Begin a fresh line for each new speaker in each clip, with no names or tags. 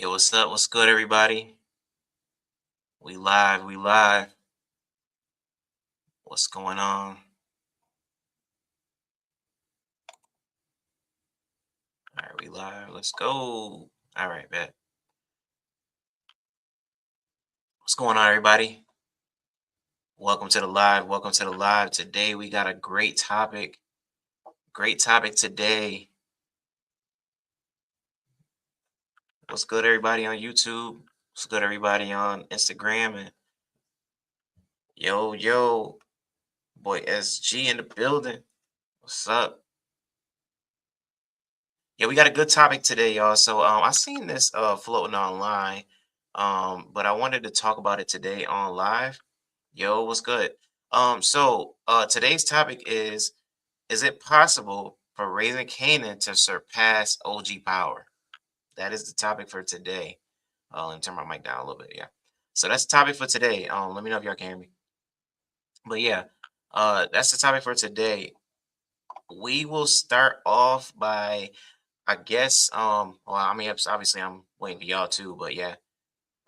Hey, what's up? What's good, everybody? We live, we live. What's going on? All right, we live. Let's go. All right, bet. What's going on, everybody? Welcome to the live. Welcome to the live. Today we got a great topic. Great topic today. What's good, everybody on YouTube? What's good, everybody on Instagram? And yo, boy SG in the building. What's up? Yeah, we got a good topic today, y'all. So I seen this floating online. But I wanted to talk about it today on live. Yo, what's good? Today's topic is it possible for Raising Canaan to surpass OG power? That is the topic for today. Let me turn my mic down a little bit, yeah. So that's the topic for today. Let me know if y'all can hear me. But yeah, that's the topic for today. We will start off by I guess well I mean obviously I'm waiting for y'all too, but yeah.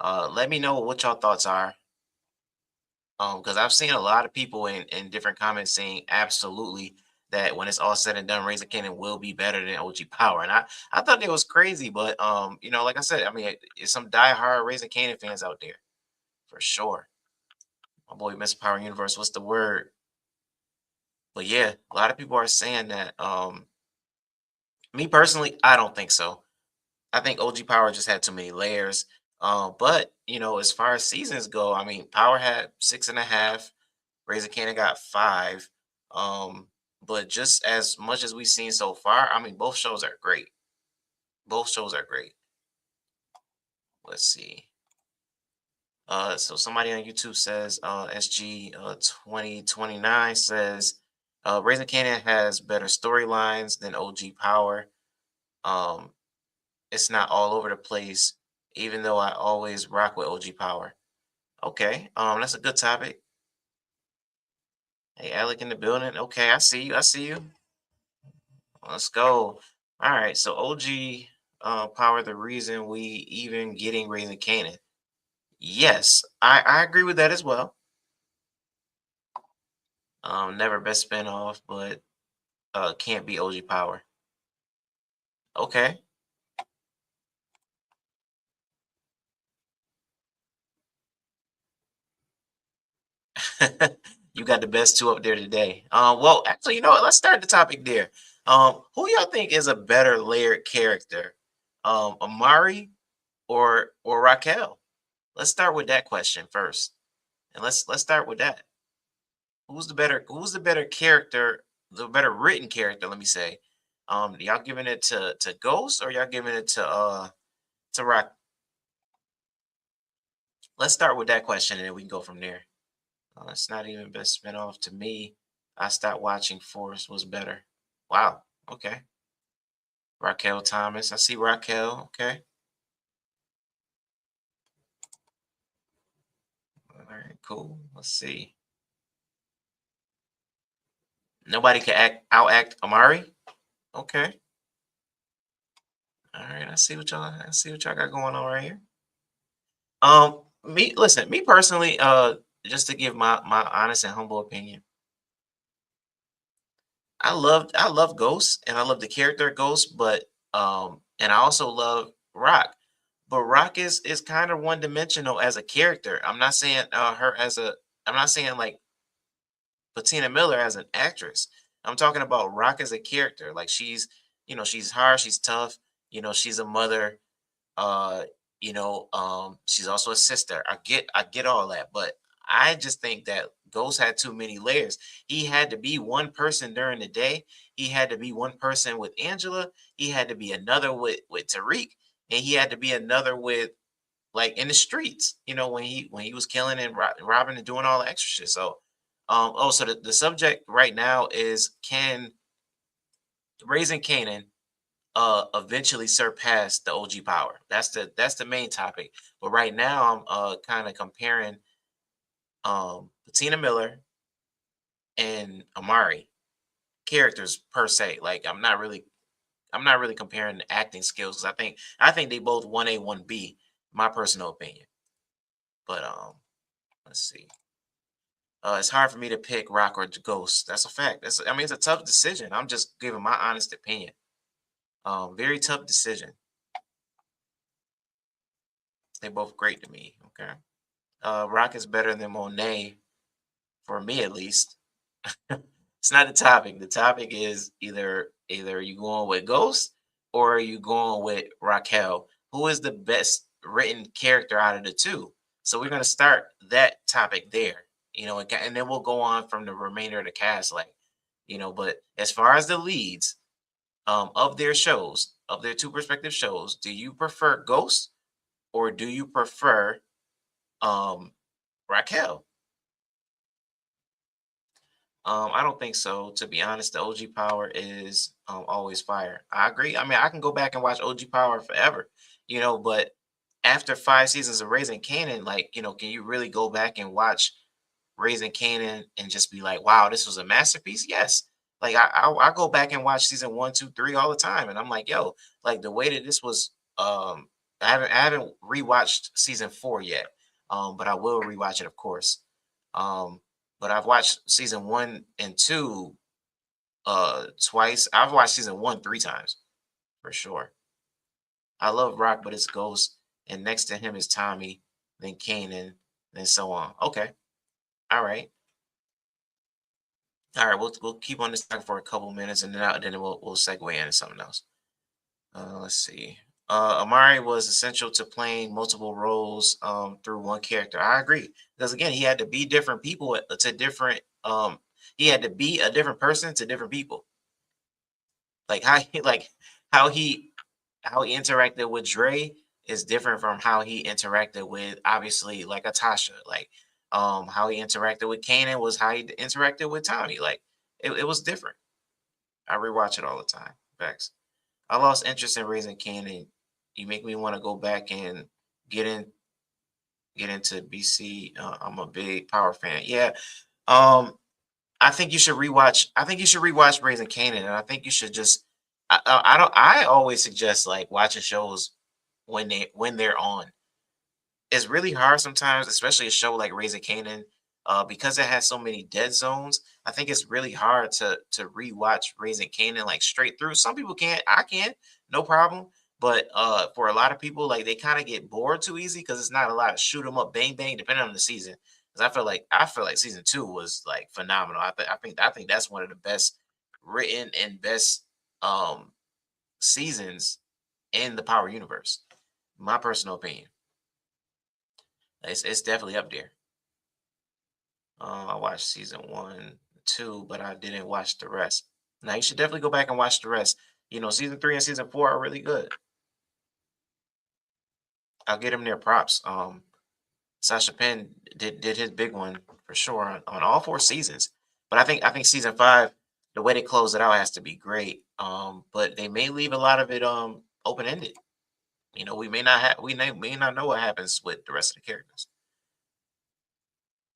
Let me know what y'all thoughts are. Because I've seen a lot of people in different comments saying absolutely that when it's all said and done, Raising Cannon will be better than OG Power. And I thought it was crazy, but like I said, I mean it's some diehard Raising Cannon fans out there for sure. My boy Mr. Power Universe, what's the word? But yeah, a lot of people are saying that. Me personally, I don't think so. I think OG Power just had too many layers. But as far as seasons go, I mean, Power had 6.5, Raising Cannon got 5. But just as much as we've seen so far, I mean, both shows are great. Both shows are great. Let's see. So somebody on YouTube says SG 2029 says Raising Cannon has better storylines than OG Power. Um, it's not all over the place, even though I always rock with OG Power. Okay, that's a good topic. Hey, Alec in the building. Okay, I see you. I see you. Let's go. All right, so OG Power, the reason we even getting Raising Canaan. Yes, I agree with that as well. Never best spinoff, but can't be OG Power. Okay. You got the best two up there today. Well, actually, you know what? Let's start the topic there. Who y'all think is a better layered character? Amari or Raquel? Let's start with that question first. And let's start with that. Who's the better character, the better written character, let me say. Y'all giving it to Ghost or y'all giving it to Rock? Let's start with that question and then we can go from there. It's not even best spinoff to me. I stopped watching Force was better. Wow. Okay. Raquel Thomas. I see Raquel. Okay. All right. Cool. Let's see. Nobody can outact Amari. Okay. All right. I see what y'all got going on right here. Me personally, just to give my honest and humble opinion, I love Ghost and I love the character Ghost, but and I also love Rock. But Rock is kind of one dimensional as a character. I'm not saying her as a I'm not saying like Patina Miller as an actress. I'm talking about Rock as a character. Like she's hard, she's tough, she's a mother, uh she's also a sister. I get all that, but I just think that Ghost had too many layers. He had to be one person during the day, he had to be one person with Angela, he had to be another with Tariq, and he had to be another with like in the streets, when he was killing and robbing and doing all the extra shit. So so the subject right now is, can Raising Canaan eventually surpass the OG power? That's the main topic. But right now I'm kind of comparing Patina Miller and Amari characters per se. Like I'm not really I'm not really comparing the acting skills 'cause I think they both 1A, 1B, my personal opinion. But let's see. It's hard for me to pick Rock or Ghost. That's a fact. I mean, it's a tough decision. I'm just giving my honest opinion. Very tough decision. They're both great to me. Okay. Rock is better than Monet for me at least. It's not the topic. The topic is either you going with Ghost or are you going with Raquel? Who is the best written character out of the two? So we're gonna start that topic there, and then we'll go on from the remainder of the cast, like, But as far as the leads of their shows, of their two perspective shows, do you prefer Ghost or do you prefer um Raquel? I don't think so. To be honest, the OG Power is always fire. I agree. I mean, I can go back and watch OG Power forever, but after 5 seasons of Raising Canaan, like, can you really go back and watch Raising Canaan and just be like, wow, this was a masterpiece? Yes. Like I go back and watch season one, two, three all the time, and I'm like, yo, like the way that this was. I haven't rewatched season four yet, but I will rewatch it, of course. Um, but I've watched season one and two twice. I've watched season one 3 times for sure. I love Rock, but it's Ghost, and next to him is Tommy, then Kanan, then so on. Okay, all right, all right. We'll keep on this topic for a couple minutes, and then we'll segue into something else. Let's see. Amari was essential to playing multiple roles through one character. I agree because again, he had to be different people to different. He had to be a different person to different people. Like how he how he interacted with Dre is different from how he interacted with obviously like a Tasha. Like how he interacted with Kanan was how he interacted with Tommy. Like it was different. I rewatch it all the time. Facts. I lost interest in Raising Kanan. You make me want to go back and get in get into BC. I'm a big Power fan. Yeah. Um I think you should rewatch. I think you should rewatch Raising Kanan, and I think you should just. I don't. I always suggest like watching shows when they're on. It's really hard sometimes, especially a show like Raising Kanan, because it has so many dead zones. I think it's really hard to rewatch Raising Kanan like straight through. Some people can't. I can, no problem. But for a lot of people, like they kind of get bored too easy because it's not a lot of shoot 'em up, bang bang, depending on the season. Because I feel like season two was like phenomenal. I think that's one of the best written and best um seasons in the Power universe. My personal opinion. It's definitely up there. I watched season one, two, but I didn't watch the rest. Now you should definitely go back and watch the rest. Season three and season four are really good. I'll get him their props. Sasha Penn did his big one for sure on all 4 seasons. But I think season five, the way they close it out has to be great. But they may leave a lot of it open ended. We may not know what happens with the rest of the characters.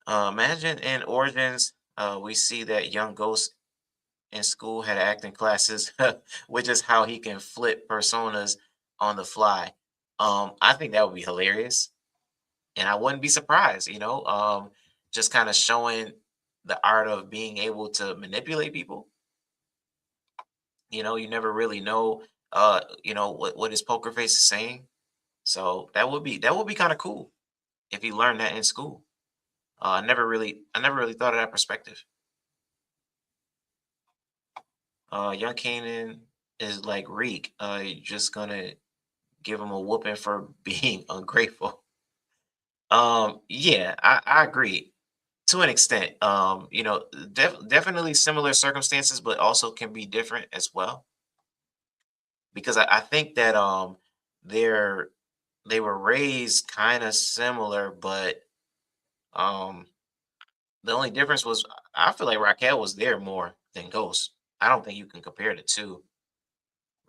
Imagine in Origins, we see that young Ghost in school had acting classes, which is how he can flip personas on the fly. I think that would be hilarious, and I wouldn't be surprised. Just kind of showing the art of being able to manipulate people. You never really know. What his poker face is saying. So that would be kind of cool if he learned that in school. I never really thought of that perspective. Young Kanan is like Reek. You're just gonna give him a whooping for being ungrateful. Yeah, I agree to an extent. Definitely similar circumstances, but also can be different as well. Because I think that they're they were raised kind of similar, but um the only difference was I feel like Raquel was there more than Ghost. I don't think you can compare the two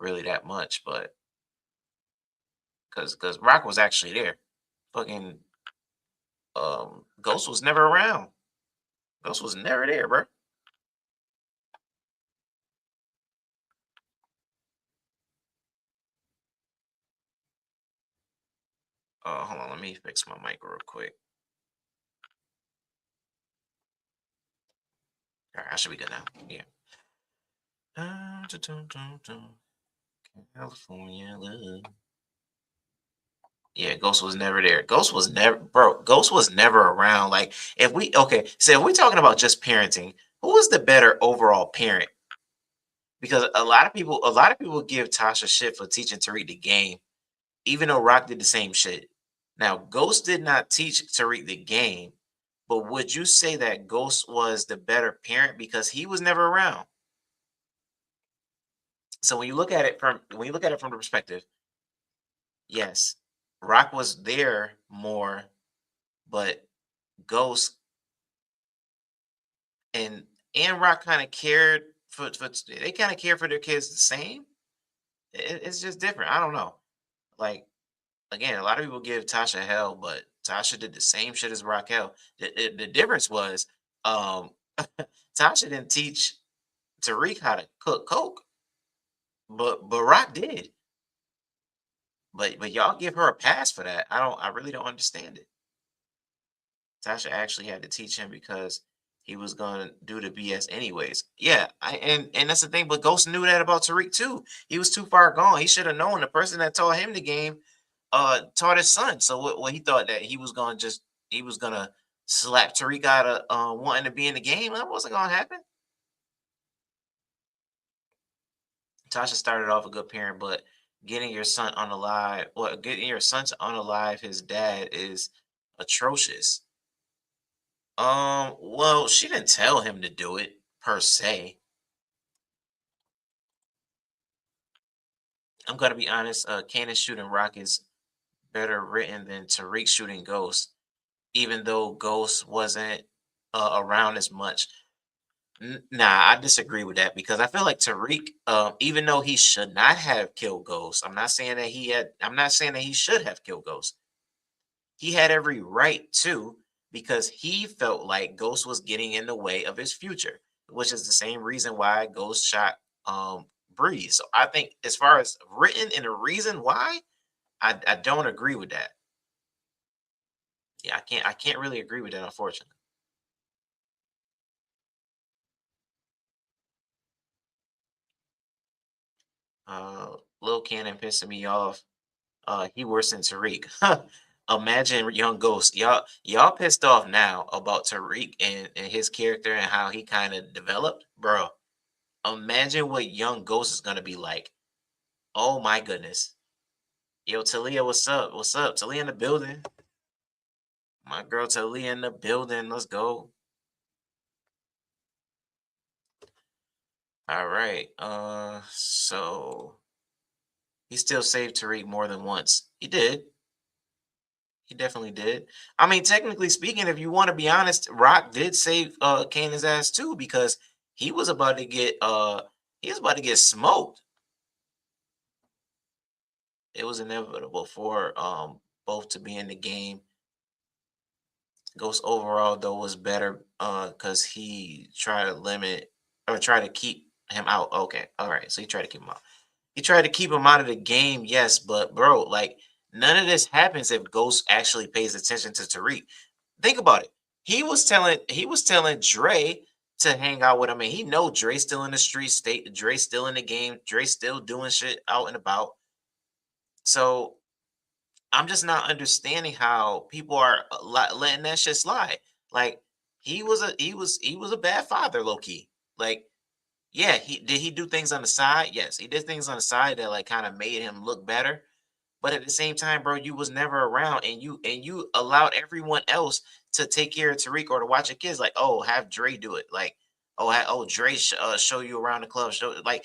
really that much, but because Rock was actually there. Fucking Ghost was never around. Ghost was never there, bro. Hold on, let me fix my mic real quick. All right, I should be good now. Yeah. Dun, dun, dun. California love. Yeah, Ghost was never there. Ghost was never, bro. Ghost was never around. Like, if we okay, so if we're talking about just parenting, who was the better overall parent? Because a lot of people give Tasha shit for teaching Tariq the game, even though Rock did the same shit. Now, Ghost did not teach Tariq the game, but would you say that Ghost was the better parent because he was never around? So when you look at it from the perspective, yes, Rock was there more, but Ghost and Rock kind of cared for they kind of care for their kids the same. It's just different. I don't know. Like, again, a lot of people give Tasha hell, but Tasha did the same shit as Raquel. The difference was, um, Tasha didn't teach Tariq how to cook coke, but Rock did. But y'all give her a pass for that. I really don't understand it. Tasha actually had to teach him because he was gonna do the BS anyways. Yeah, and that's the thing. But Ghost knew that about Tariq too. He was too far gone. He should have known the person that taught him the game taught his son. So what he thought that he was gonna slap Tariq out of wanting to be in the game. That wasn't gonna happen. Tasha started off a good parent, but getting your son unalive, well, getting your son to unalive his dad is atrocious. Well, she didn't tell him to do it per se. I'm gonna be honest. Kanan shooting Rock is better written than Tariq shooting Ghost, even though Ghost wasn't around as much. Nah, I disagree with that because I feel like Tariq, even though he should not have killed Ghost, I'm not saying that he had. I'm not saying that he should have killed Ghost. He had every right to because he felt like Ghost was getting in the way of his future, which is the same reason why Ghost shot Breeze. So I think as far as written and the reason why, I don't agree with that. Yeah, I can't really agree with that, unfortunately. Lil Cannon pissing me off. He worse than Tariq. Imagine young Ghost. Y'all pissed off now about Tariq and his character and how he kind of developed, bro. Imagine what young Ghost is gonna be like. Oh my goodness. Yo, Talia, what's up? What's up? Talia in the building. My girl Talia in the building. Let's go. All right. So he still saved Tariq more than once. He did. He definitely did. I mean, technically speaking, if you want to be honest, Rock did save Kanan's ass too because he was about to get he was about to get smoked. It was inevitable for both to be in the game. Ghost overall though was better because he tried to limit or try to keep him out. Okay, all right. So he tried to keep him out. He tried to keep him out of the game, yes, but bro, like none of this happens if Ghost actually pays attention to Tariq. Think about it. He was telling Dre to hang out with him, and he know Dre still in the street state. Dre still in the game. Dre still doing shit out and about. So I'm just not understanding how people are letting that shit slide. Like he was a bad father, low key. Like yeah, he do things on the side. Yes, he did things on the side that like kind of made him look better. But at the same time, bro, you was never around, and you allowed everyone else to take care of Tariq or to watch your kids. Like, oh, have Dre do it. Like, Dre show you around the club. Like,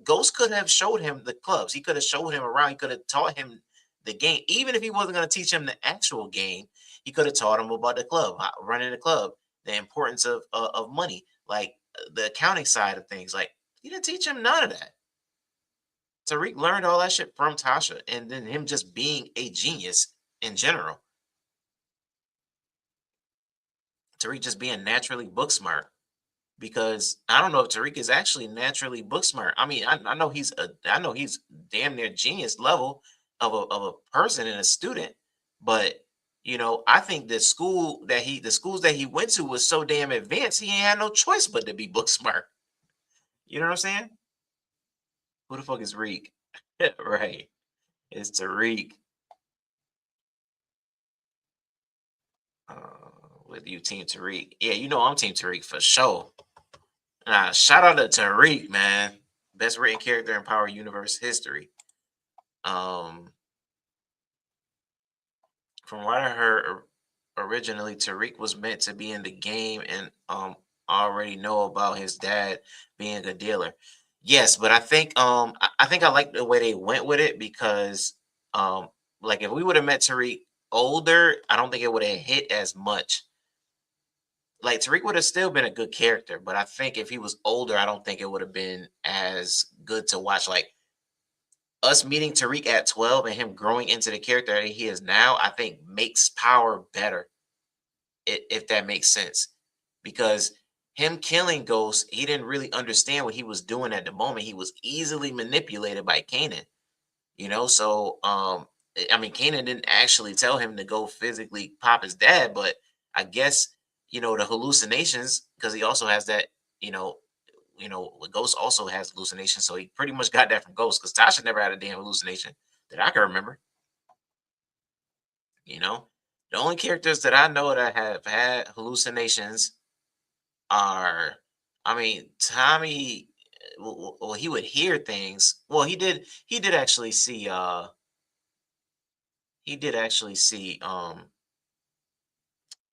Ghost could have showed him the clubs. He could have showed him around. He could have taught him the game. Even if he wasn't going to teach him the actual game, he could have taught him about the club, running the club, the importance of money, like the accounting side of things. Like, he didn't teach him none of that. Tariq learned all that shit from Tasha, and then him just being a genius in general. Tariq just being naturally book smart because I don't know if Tariq is actually naturally book smart. I mean, I know he's damn near genius level of a person and a student, But I think the schools that he went to was so damn advanced, he ain't had no choice but to be book smart. You know what I'm saying? Who the fuck is Reek? Right. It's Tariq. With you, Team Tariq. Yeah, I'm Team Tariq for sure. Shout out to Tariq, man. Best written character in Power Universe history. Um, from what I heard, originally Tariq was meant to be in the game and already know about his dad being a dealer. Yes, but I think I like the way they went with it because um like if we would have met Tariq older, I don't think it would have hit as much. Like Tariq would have still been a good character, but I think if he was older, I don't think it would have been as good to watch. Like us meeting Tariq at 12 and him growing into the character that he is now, I think makes Power better, if that makes sense. Because him killing Ghost, he didn't really understand what he was doing at the moment. He was easily manipulated by Kanan. So I mean, Kanan didn't actually tell him to go physically pop his dad, but I guess the hallucinations, because he also has that. you know Ghost also has hallucinations, so he pretty much got that from Ghost, because Tasha never had a damn hallucination that I can remember. you know the only characters that I know that have had hallucinations are, I mean, Tommy. Well, he would hear things. Well, he did actually see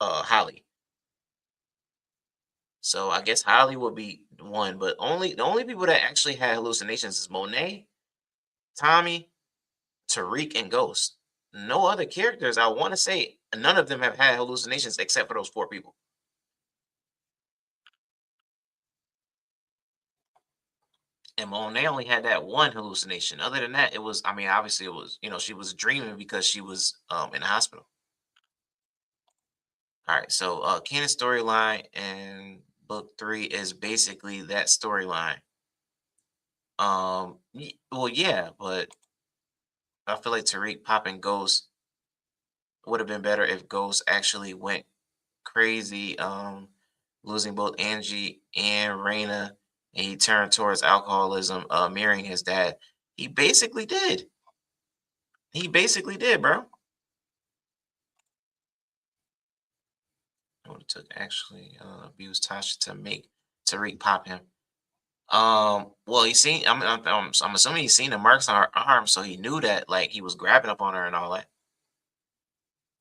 Holly. So I guess Holly would be one, but the only people that actually had hallucinations is Monet, Tommy, Tariq, and Ghost. No other characters. I want to say none of them have had hallucinations except for those four people. And Monet only had that one hallucination. Other than that, it was. I mean, obviously, it was. She was dreaming because she was in the hospital. All right. So, Canon storyline and book three is basically that storyline. Well, yeah, but I feel like Tariq popping Ghost would have been better if Ghost actually went crazy, losing both Angie and Raina, and he turned towards alcoholism, marrying his dad. He basically did. He basically did, bro. What it took actually abuse Tasha to make Tariq pop him. Well, he seen. I'm assuming he seen the marks on her arm, so he knew that like he was grabbing up on her and all that.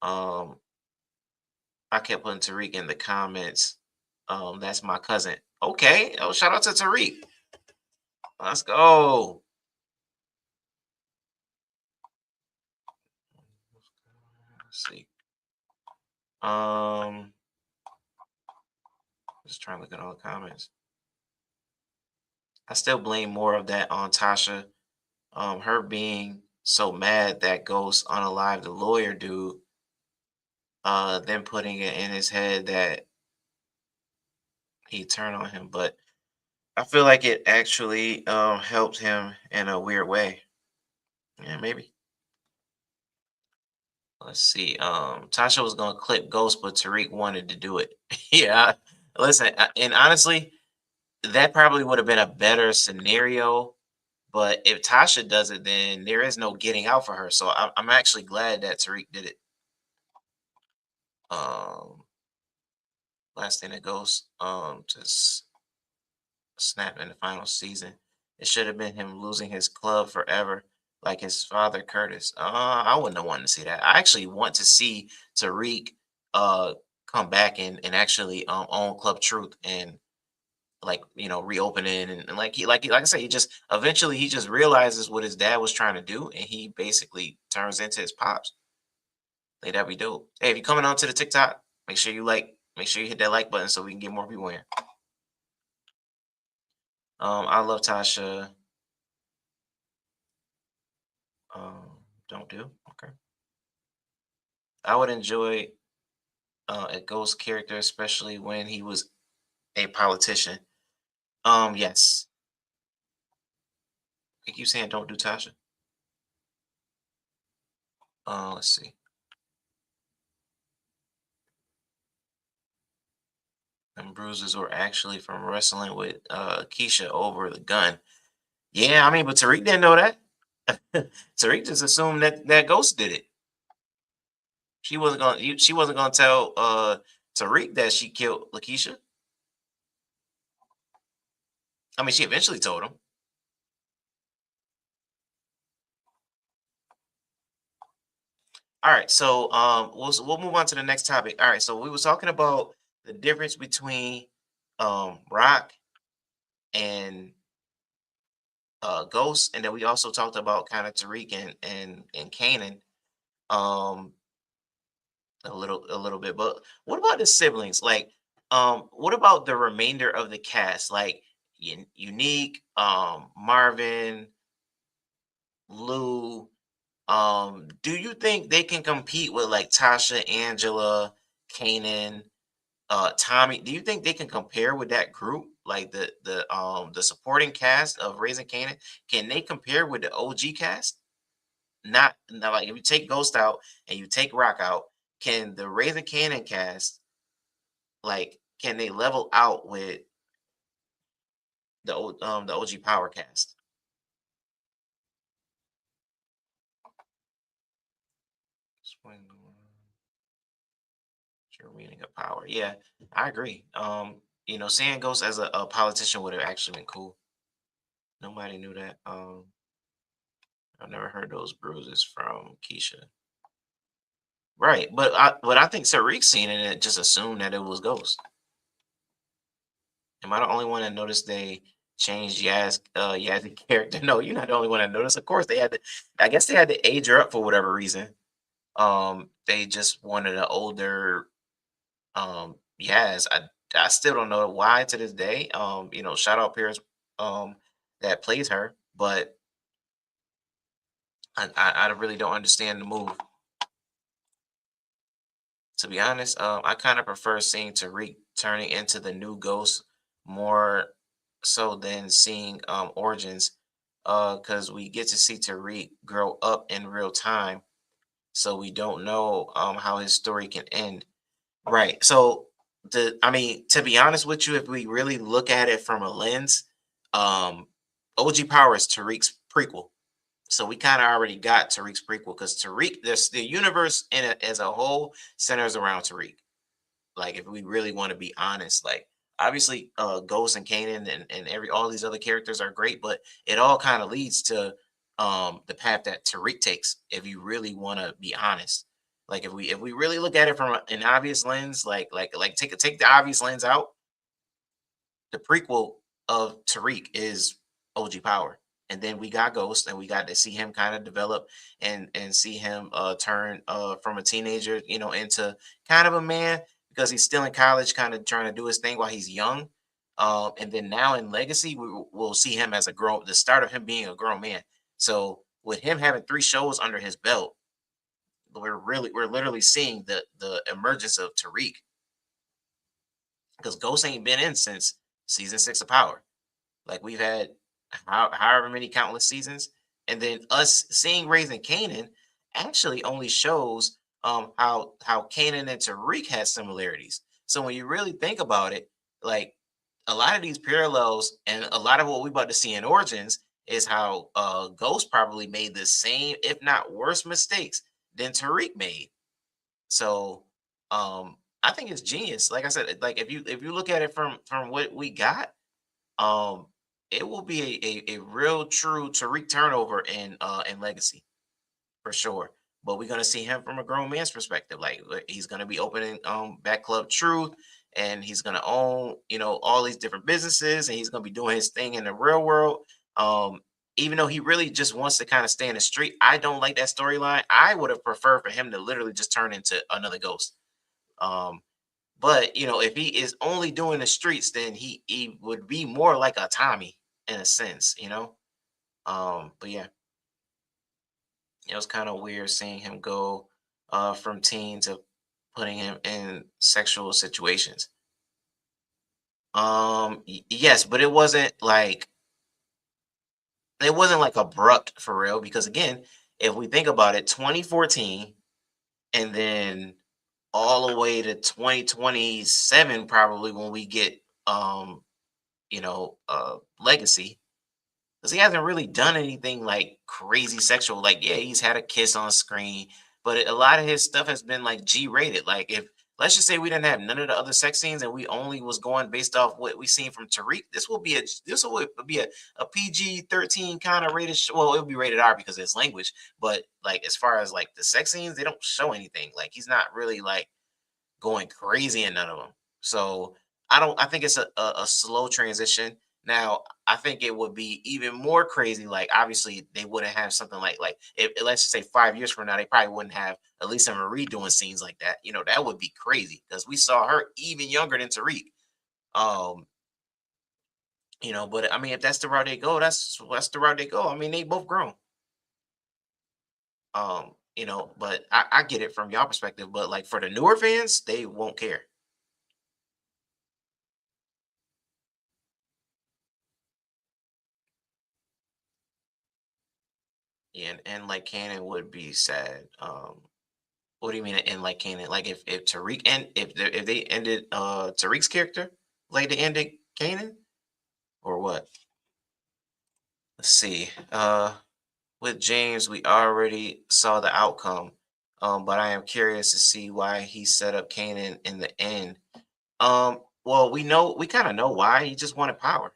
Um, I kept putting Tariq in the comments. That's my cousin. Okay. Oh, shout out to Tariq. Let's go. Let's see. Um, just trying to look at all the comments. I still blame more of that on Tasha. Her being so mad that Ghost unalive the lawyer dude, then putting it in his head that he turned on him. But I feel like it actually helped him in a weird way. Yeah, maybe. Let's see. Tasha was gonna clip Ghost, but Tariq wanted to do it. Yeah. Listen, and honestly, that probably would have been a better scenario. But if Tasha does it, then there is no getting out for her. So I'm actually glad that Tariq did it. Um, last thing that goes to snap in the final season. It should have been him losing his club forever, like his father Curtis. I wouldn't have wanted to see that. I actually want to see Tariq uh come back and actually own Club Truth and like reopen it, and like I said, he just eventually he just realizes what his dad was trying to do, and he basically turns into his pops. Like that'd be dope. Hey, if you're coming onto the TikTok, make sure you hit that like button so we can get more people in. I love Tasha. Don't do. Okay. I would enjoy a ghost character, especially when he was a politician. Yes. I keep saying don't do Tasha. Let's see. And bruises were actually from wrestling with Keisha over the gun. Yeah, I mean, but Tariq didn't know that. Tariq just assumed that Ghost did it. She wasn't gonna tell Tariq that she killed Lakeisha. I mean, she eventually told him. All right, so we'll move on to the next topic. All right, so we was talking about the difference between Rock and Ghost, and then we also talked about kind of Tariq and Kanan um a little bit. But what about the siblings? Like, what about the remainder of the cast? Like Unique, Marvin, Lou. Do you think they can compete with like Tasha, Angela, Kanan, Tommy? Do you think they can compare with that group? Like the supporting cast of Raising Kanan, can they compare with the OG cast? Not like if you take Ghost out and you take Rock out, can the Raising Kanan cast like can they level out with the OG Power cast? Swing your meaning of power. Yeah, I agree. Seeing Ghost as a politician would have actually been cool. Nobody knew that. I've never heard those bruises from Keisha. Right, but I think Tariq seen it and just assumed that it was Ghost. Am I the only one that noticed they changed Yaz's character? No, you're not the only one that noticed. Of course, they had to. I guess they had to age her up for whatever reason. They just wanted an older Yaz. I still don't know why to this day. Shout out Paris that plays her, but I really don't understand the move. To be honest, I kind of prefer seeing Tariq turning into the new Ghost more so than seeing Origins, because we get to see Tariq grow up in real time, so we don't know how his story can end. Right. So I mean, to be honest with you, if we really look at it from a lens, OG Power is Tariq's prequel. So we kind of already got Tariq's prequel because the universe as a whole centers around Tariq. Like, if we really want to be honest, like obviously, Ghost and Kanan and every all these other characters are great, but it all kind of leads to the path that Tariq takes. If you really want to be honest, like if we really look at it from an obvious lens, like take the obvious lens out, the prequel of Tariq is OG Power. And then we got Ghost, and we got to see him kind of develop and see him turn from a teenager, into kind of a man because he's still in college, kind of trying to do his thing while he's young. And then now in Legacy, we'll see him as the start of him being a grown man. So with him having 3 shows under his belt, we're literally seeing the emergence of Tariq because Ghost ain't been in since season 6 of Power. Like we've had however many countless seasons, and then us seeing Raising Kanan actually only shows how Kanan and Tariq has similarities. So when you really think about it, like a lot of these parallels and a lot of what we about to see in Origins is how Ghost probably made the same, if not worse, mistakes than Tariq made. So I think it's genius. Like I said, like if you look at it from what we got, um, it will be a real true Tariq turnover in Legacy for sure. But we're gonna see him from a grown man's perspective. Like he's gonna be opening back Club Truth, and he's gonna own all these different businesses, and he's gonna be doing his thing in the real world. Um, Even though he really just wants to kind of stay in the street, I don't like that storyline. I would have preferred for him to literally just turn into another ghost. Um, but if he is only doing the streets, then he would be more like a Tommy in a sense. But yeah, it was kind of weird seeing him go from teen to putting him in sexual situations. Yes, but it wasn't like abrupt for real because again, if we think about it, 2014 and then all the way to 2027 probably when we get legacy, because he hasn't really done anything like crazy sexual. Like, yeah, he's had a kiss on screen, but a lot of his stuff has been like G rated. Like, if let's just say we didn't have none of the other sex scenes and we only was going based off what we seen from Tariq, this will be a PG-13 kind of rated. Well, it'll be rated R because it's language, but like as far as like the sex scenes, they don't show anything. Like he's not really like going crazy in none of them. So I think it's a slow transition. Now, I think it would be even more crazy. Like, obviously, they wouldn't have something like if let's just say 5 years from now, they probably wouldn't have Elisa Marie doing scenes like that. That would be crazy because we saw her even younger than Tariq. Um, but I mean, if that's the route they go, that's the route they go. I mean, they both grown. But I get it from y'all perspective, but like for the newer fans, they won't care. Yeah, and like Kanan would be sad. What do you mean and like Kanan? Like if Tariq and if they ended Tariq's character like they ended Kanan or what? Let's see. With James, we already saw the outcome. But I am curious to see why he set up Kanan in the end. Well, we kind of know why. He just wanted power.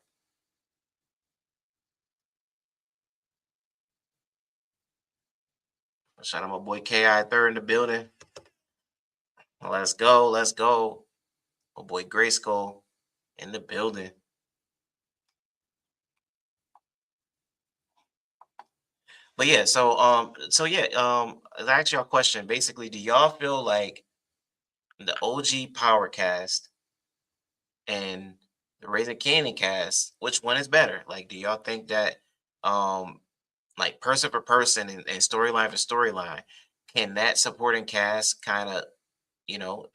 Shout out my boy Ki third in the building. Let's go, let's go. My boy Grayskull in the building. But yeah, to ask y'all a question, basically, do y'all feel like the OG Power cast and the Raising Canyon cast, which one is better? Like, do y'all think that like person for person and storyline for storyline, can that supporting cast kind of,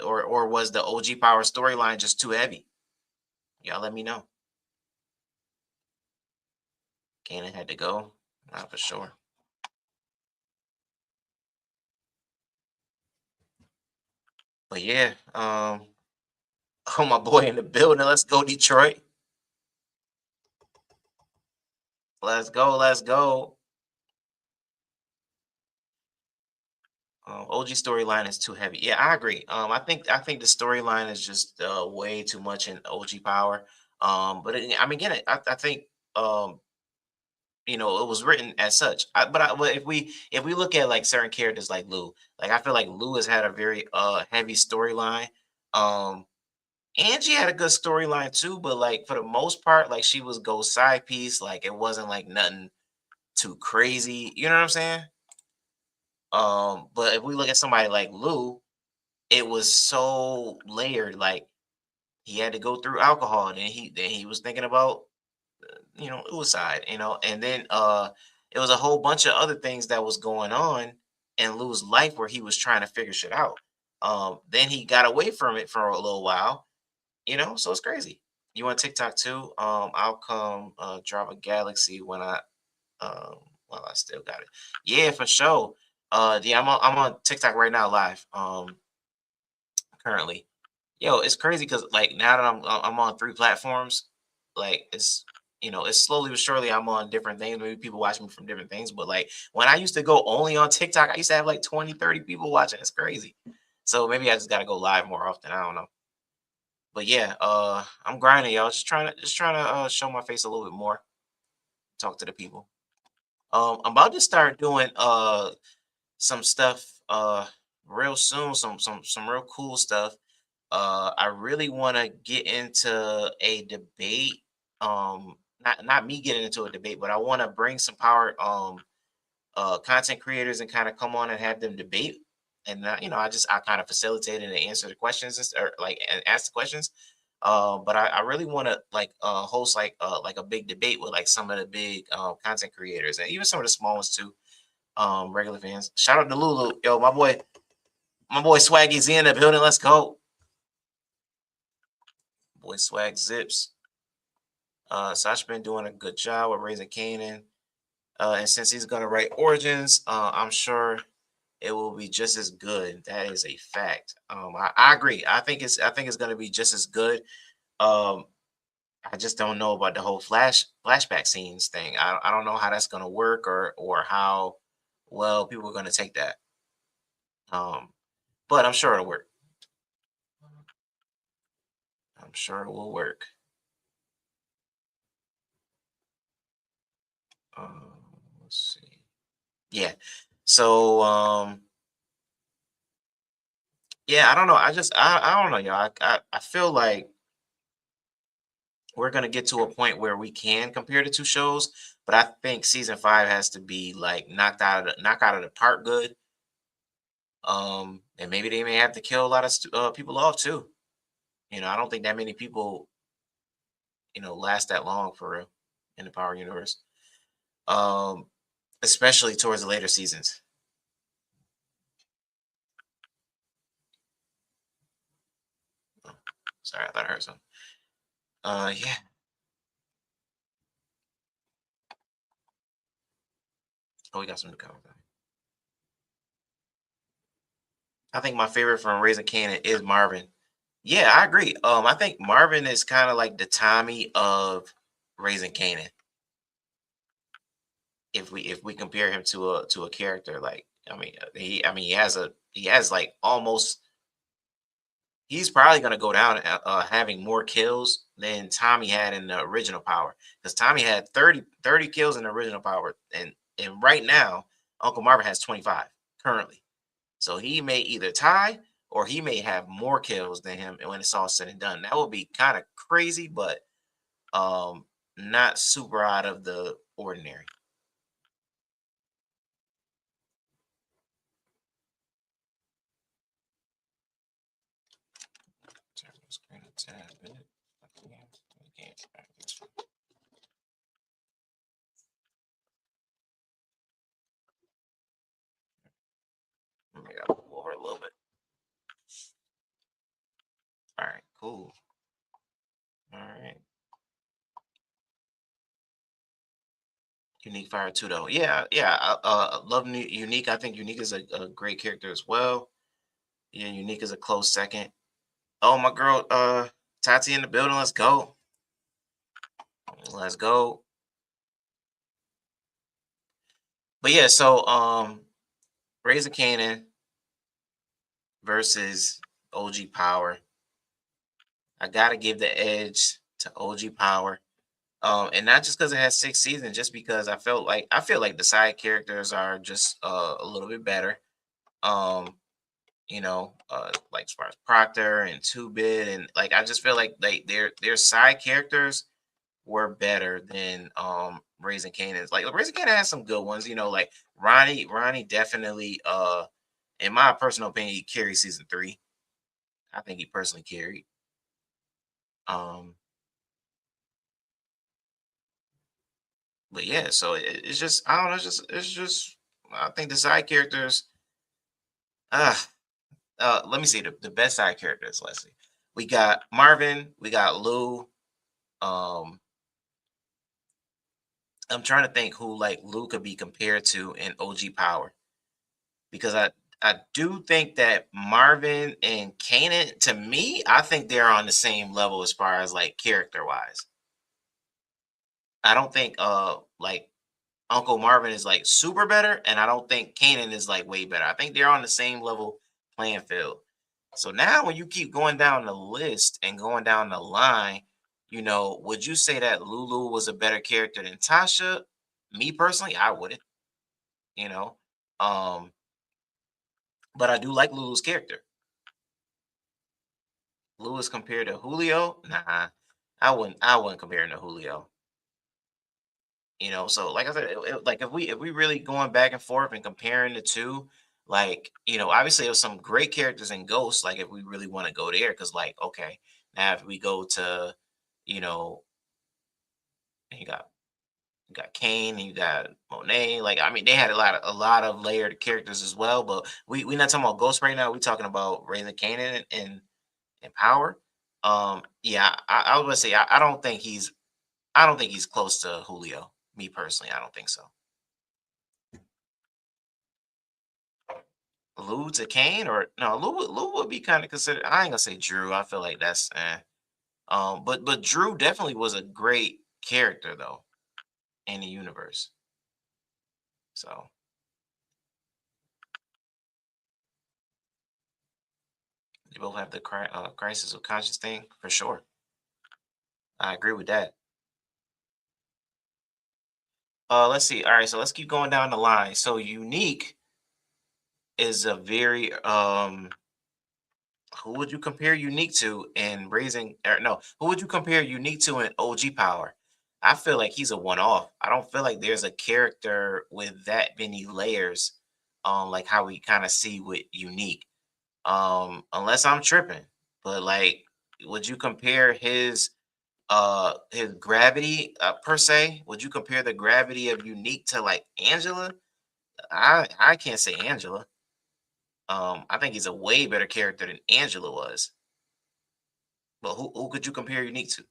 or was the OG Power storyline just too heavy? Y'all let me know. Cannon had to go. Not for sure. But yeah, oh my boy in the building. Let's go, Detroit. Let's go. Let's go. OG storyline is too heavy. Yeah, I agree. I think the storyline is just way too much in OG Power. I mean, again, I think it was written as such. But if we look at like certain characters like Lou, like I feel like Lou has had a very heavy storyline. Um, Angie had a good storyline too, but like for the most part, like she was Ghost side piece. Like it wasn't like nothing too crazy. You know what I'm saying? But if we look at somebody like Lou, it was so layered. Like he had to go through alcohol, and then he was thinking about suicide, and then it was a whole bunch of other things that was going on in Lou's life where he was trying to figure shit out. Then he got away from it for a little while, so it's crazy. You on TikTok too? I'll come drop a galaxy when um I still got it. Yeah, for sure. Yeah, I'm on TikTok right now live. Currently. Yo, it's crazy because like now that I'm on three platforms, like it's slowly but surely I'm on different things. Maybe people watch me from different things, but like when I used to go only on TikTok, I used to have like 20, 30 people watching. It's crazy. So maybe I just gotta go live more often. I don't know. But yeah, I'm grinding, y'all. Just trying to show my face a little bit more, talk to the people. I'm about to start doing some stuff real soon, some real cool stuff. I really want to get into a debate. Not me getting into a debate, but I want to bring some power content creators and kind of come on and have them debate. And I kind of facilitate and answer the questions or like and ask the questions. But I really want to like host like a big debate with like some of the big content creators and even some of the small ones too. Regular fans. Shout out to Lulu, yo, my boy Swaggy's in the building. Let's go, boy Swag Zips. Sasha been doing a good job with raising Kanan. And since he's gonna write Origins, I'm sure it will be just as good. That is a fact. I agree. I think it's gonna be just as good. Um, I just don't know about the whole flashback scenes thing. I don't know how that's gonna work or how well people are gonna take that. Um, but I'm sure it'll work. I'm sure it will work. Let's see. Yeah. So yeah, I don't know. I don't know, y'all. I feel like we're gonna get to a point where we can compare the two shows, but I think season five has to be like knocked out of the park good. And maybe they may have to kill a lot of people off too. I don't think that many people last that long for real in the Power universe. Um, Especially towards the later seasons. Oh, sorry, I thought I heard something. Yeah. Oh, we got some new comments. I think my favorite from Raising Kanan is Marvin. Yeah, I agree. I think Marvin is kind of like the Tommy of Raising Kanan. If we compare him to a character like he has like almost he's probably gonna go down having more kills than Tommy had in the original Power because Tommy had 30 kills in the original Power and right now Uncle Marvin has 25 currently. So he may either tie or he may have more kills than him when it's all said and done. That would be kind of crazy, but um, not super out of the ordinary. Turn the screen a tad bit. Okay, maybe I'll move over a little bit. All right, cool. All right. Unique Fire 2 though. Yeah, yeah. Love Unique. I think Unique is a great character as well. Yeah, Unique is a close second. Oh, my girl, Tati in the building. Let's go. Let's go. But yeah, so Razor Cannon versus OG Power. I gotta give the edge to OG Power. And not just because it has 6 seasons, just because I feel like the side characters are just a little bit better. Um, like as far as Proctor and Two Bit, and like I just feel like their side characters were better than Raising Canaan's. Like Raising Canaan has some good ones, like Ronnie definitely in my personal opinion, he carried season three. I think he personally carried. Um, but yeah, so it's just I don't know, it's just I think the side characters. Uh, Let me see the best side characters. Let's see. We got Marvin. We got Lou. Um, I'm trying to think who like Lou could be compared to in OG Power because I do think that Marvin and Kanan, to me, I think they're on the same level as far as like character wise. I don't think like Uncle Marvin is like super better, and I don't think Kanan is like way better. I think they're on the same level playing field. So now when you keep going down the list and going down the line, would you say that Lulu was a better character than Tasha? Me personally, I wouldn't, you know. Um, but I do like Lulu's character. Lewis compared to Julio, nah, I wouldn't compare him to Julio. So like I said, like if we really going back and forth and comparing the two, like obviously there's some great characters in Ghost. Like if we really want to go there, because like okay, now if we go to, you know, you got Kane, you got Monet. Like I mean, they had a lot of layered characters as well. But we not talking about Ghost right now. We talking about Raven Kanan and Power. Yeah, I was gonna say I don't think he's close to Julio. Me personally, I don't think so. Lou to Kane, or no? Lou would be kind of considered. I ain't gonna say Drew. I feel like that's but Drew definitely was a great character though in the universe. So they both have the crisis of conscience thing for sure. I agree with that. Let's see. All right, so let's keep going down the line. So unique is a very who would you compare unique to in raising, or no, who would you compare unique to in OG power? I feel like he's a one off. I don't feel like there's a character with that many layers, like how we kind of see with unique. Unless I'm tripping. But like, would you compare his gravity per se? Would you compare the gravity of unique to like Angela? I can't say Angela. I think he's a way better character than Angela was. But who could you compare Unique to?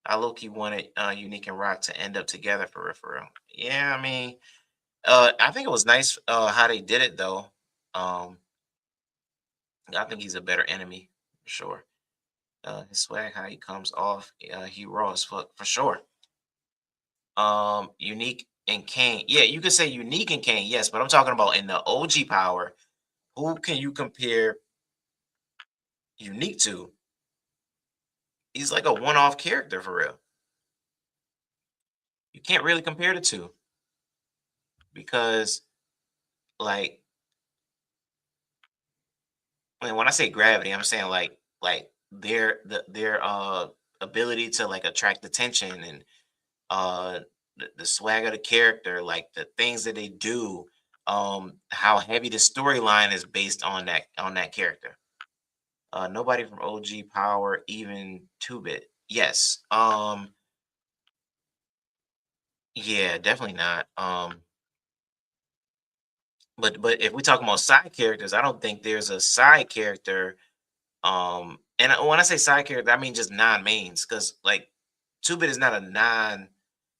I low key wanted Unique and Rock to end up together for real, for real. Yeah, I mean, I think it was nice how they did it though. Um, I think he's a better enemy for sure. His swag, how he comes off, he raw as fuck for sure. Unique and Kane, yeah, you could say Unique and Kane, yes, but I'm talking about in the OG power. Who can you compare Unique to? He's like a one-off character for real. You can't really compare the two because, like, I mean, when I say gravity, I'm saying like their ability to like attract attention and the swag of the character, like the things that they do, how heavy the storyline is based on that character. Nobody from OG Power, even 2-bit. Yes. Yeah, definitely not. But if we talk about side characters, I don't think there's a side character. And when I say side character, I mean just non-mains, because like 2-bit is not a non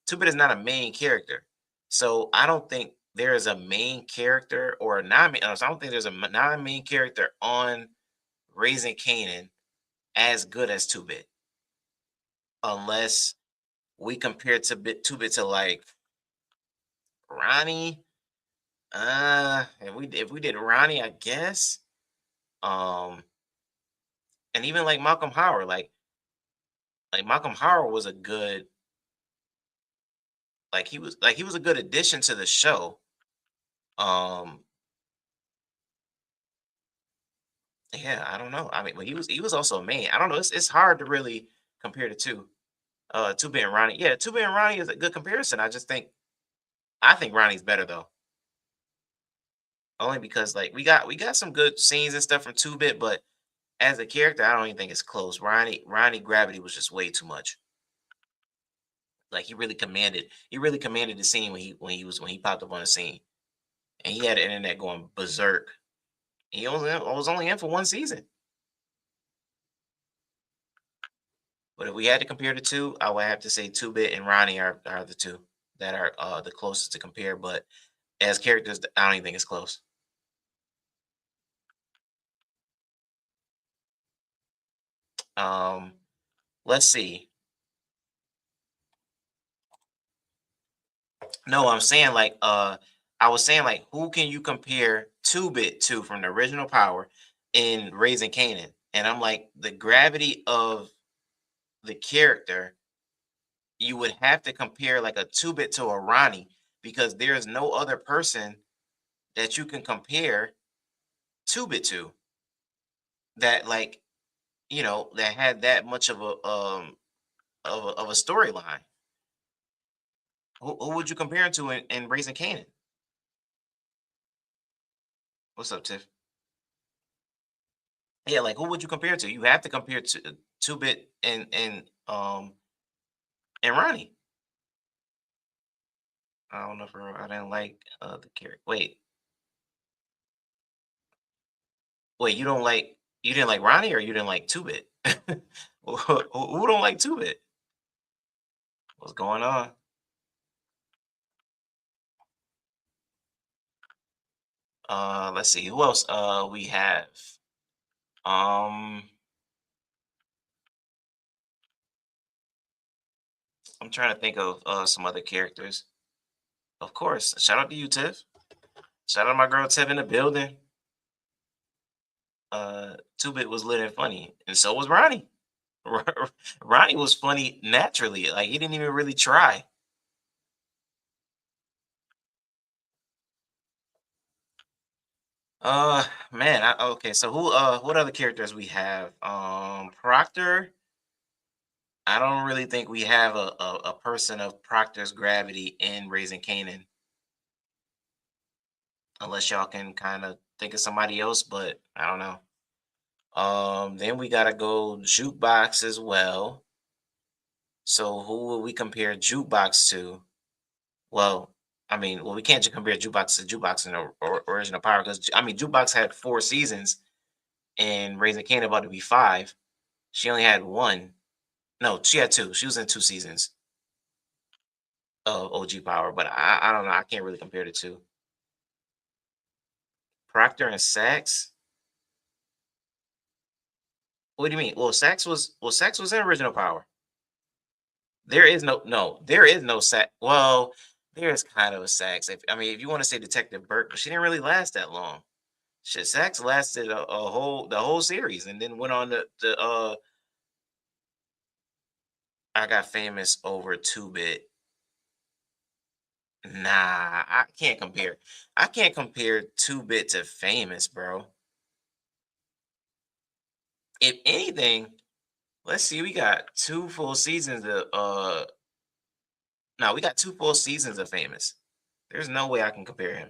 2-bit is not a main character. So I don't think there is a main character or a non-main. So I don't think there's a non-main character on Raising Kanan as good as 2-bit, unless we compare to bit 2-bit to like Ronnie. If we did Ronnie, I guess. Um, and even like Malcolm Howard, like Malcolm Howard was a good, like he was a good addition to the show. Um, yeah, I don't know. I mean, but he was also a main. I don't know. It's hard to really compare the two. 2-bit and Ronnie. Yeah, 2-bit and Ronnie is a good comparison. I think Ronnie's better though. Only because like we got some good scenes and stuff from 2-bit, but as a character, I don't even think it's close. Ronnie gravity was just way too much. Like he really commanded the scene when he popped up on the scene. And he had the internet going berserk. He was only in for one season. But if we had to compare the two, I would have to say 2-bit and Ronnie are the two that are the closest to compare. But as characters, I don't even think it's close. Um, let's see. No, I'm saying like I was saying like who can you compare 2-bit to from the original Power in Raising Kanan? And I'm like the gravity of the character, you would have to compare like a 2-bit to a Ronnie, because there's no other person that you can compare 2-bit to that like, that had that much of a storyline. Who would you compare it to in Raising Kanan? What's up, Tiff? Yeah, like who would you compare it to? You have to compare to 2-bit and Ronnie. I don't know if I didn't like the character. Wait, you didn't like Ronnie, or you didn't like 2-bit? Who don't like 2-bit? What's going on? Let's see who else. We have. Um, I'm trying to think of some other characters. Of course, shout out to you, Tiff. Shout out to my girl Tiff in the building. Two Bit was lit and funny, and so was Ronnie. Ronnie was funny naturally. Like he didn't even really try. Man, okay. So who? What other characters we have? Proctor. I don't really think we have a person of Proctor's gravity in Raising Canaan, unless y'all can kind of think of somebody else. But I don't know. Then we gotta go jukebox as well. So who will we compare jukebox to? Well, I mean, well, we can't just compare jukebox to jukebox in original power because I mean, jukebox had 4 seasons, and Raising Canaan about to be five. She only had one. No, she had two. She was in 2 seasons of OG Power, but I don't know. I can't really compare the two. Proctor and Sax. What do you mean? Sax was in Original Power. There is no Sax. Well, there is kind of a Sax. I mean, if you want to say Detective Burke, but she didn't really last that long. Shit, Sax lasted the whole series, and then went on to I got famous over Two Bit. Nah, I can't compare. I can't compare Two Bit to famous, bro. If anything, let's see, we got 2 full seasons of no, we got 2 full seasons of famous. There's no way I can compare him.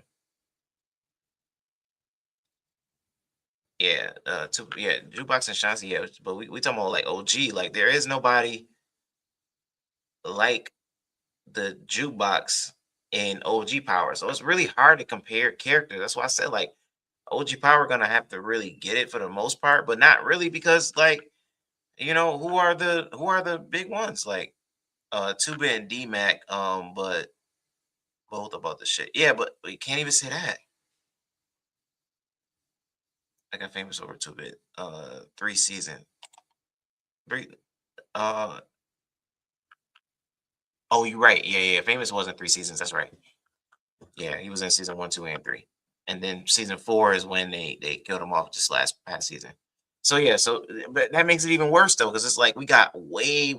Yeah, Jukebox and Shanti, yeah, but we talking about like OG. Like there is nobody like the jukebox in OG Power. So it's really hard to compare characters. That's why I said like OG Power gonna have to really get it for the most part, but not really because like who are the big ones like Tuba and D Mac, but both about the shit. Yeah, but we can't even say that. I got famous over Tuba. 3 season. Three uh oh, you're right. Yeah, yeah. Famous wasn't 3 seasons, that's right. Yeah, he was in season one, two, and three. And then season four is when they killed him off just last past season. So yeah, but that makes it even worse though, because it's like we got way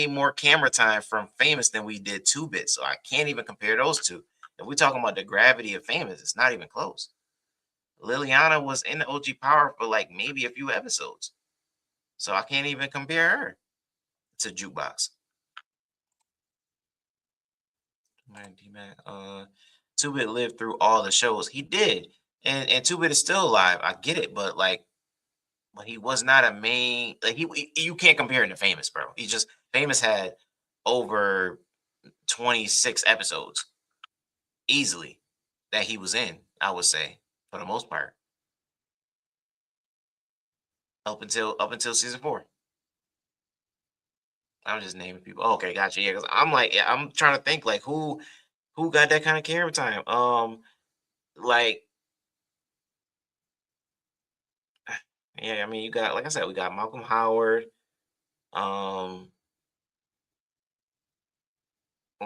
more camera time from Famous than we did Two Bit. So I can't even compare those two. If we're talking about the gravity of Famous, it's not even close. Liliana was in the OG Power for like maybe a few episodes. So I can't even compare her to Jukebox. Man, D-Man, Two Bit lived through all the shows. He did. And Two Bit is still alive. I get it, but he was not a main like you can't compare him to Famous, bro. He just Famous had over 26 episodes easily that he was in, I would say, for the most part. Up until season four. I'm just naming people. Okay, gotcha. Yeah, because I'm like, yeah, I'm trying to think like who got that kind of camera time. Like, yeah, I mean, you got like I said, we got Malcolm Howard, um,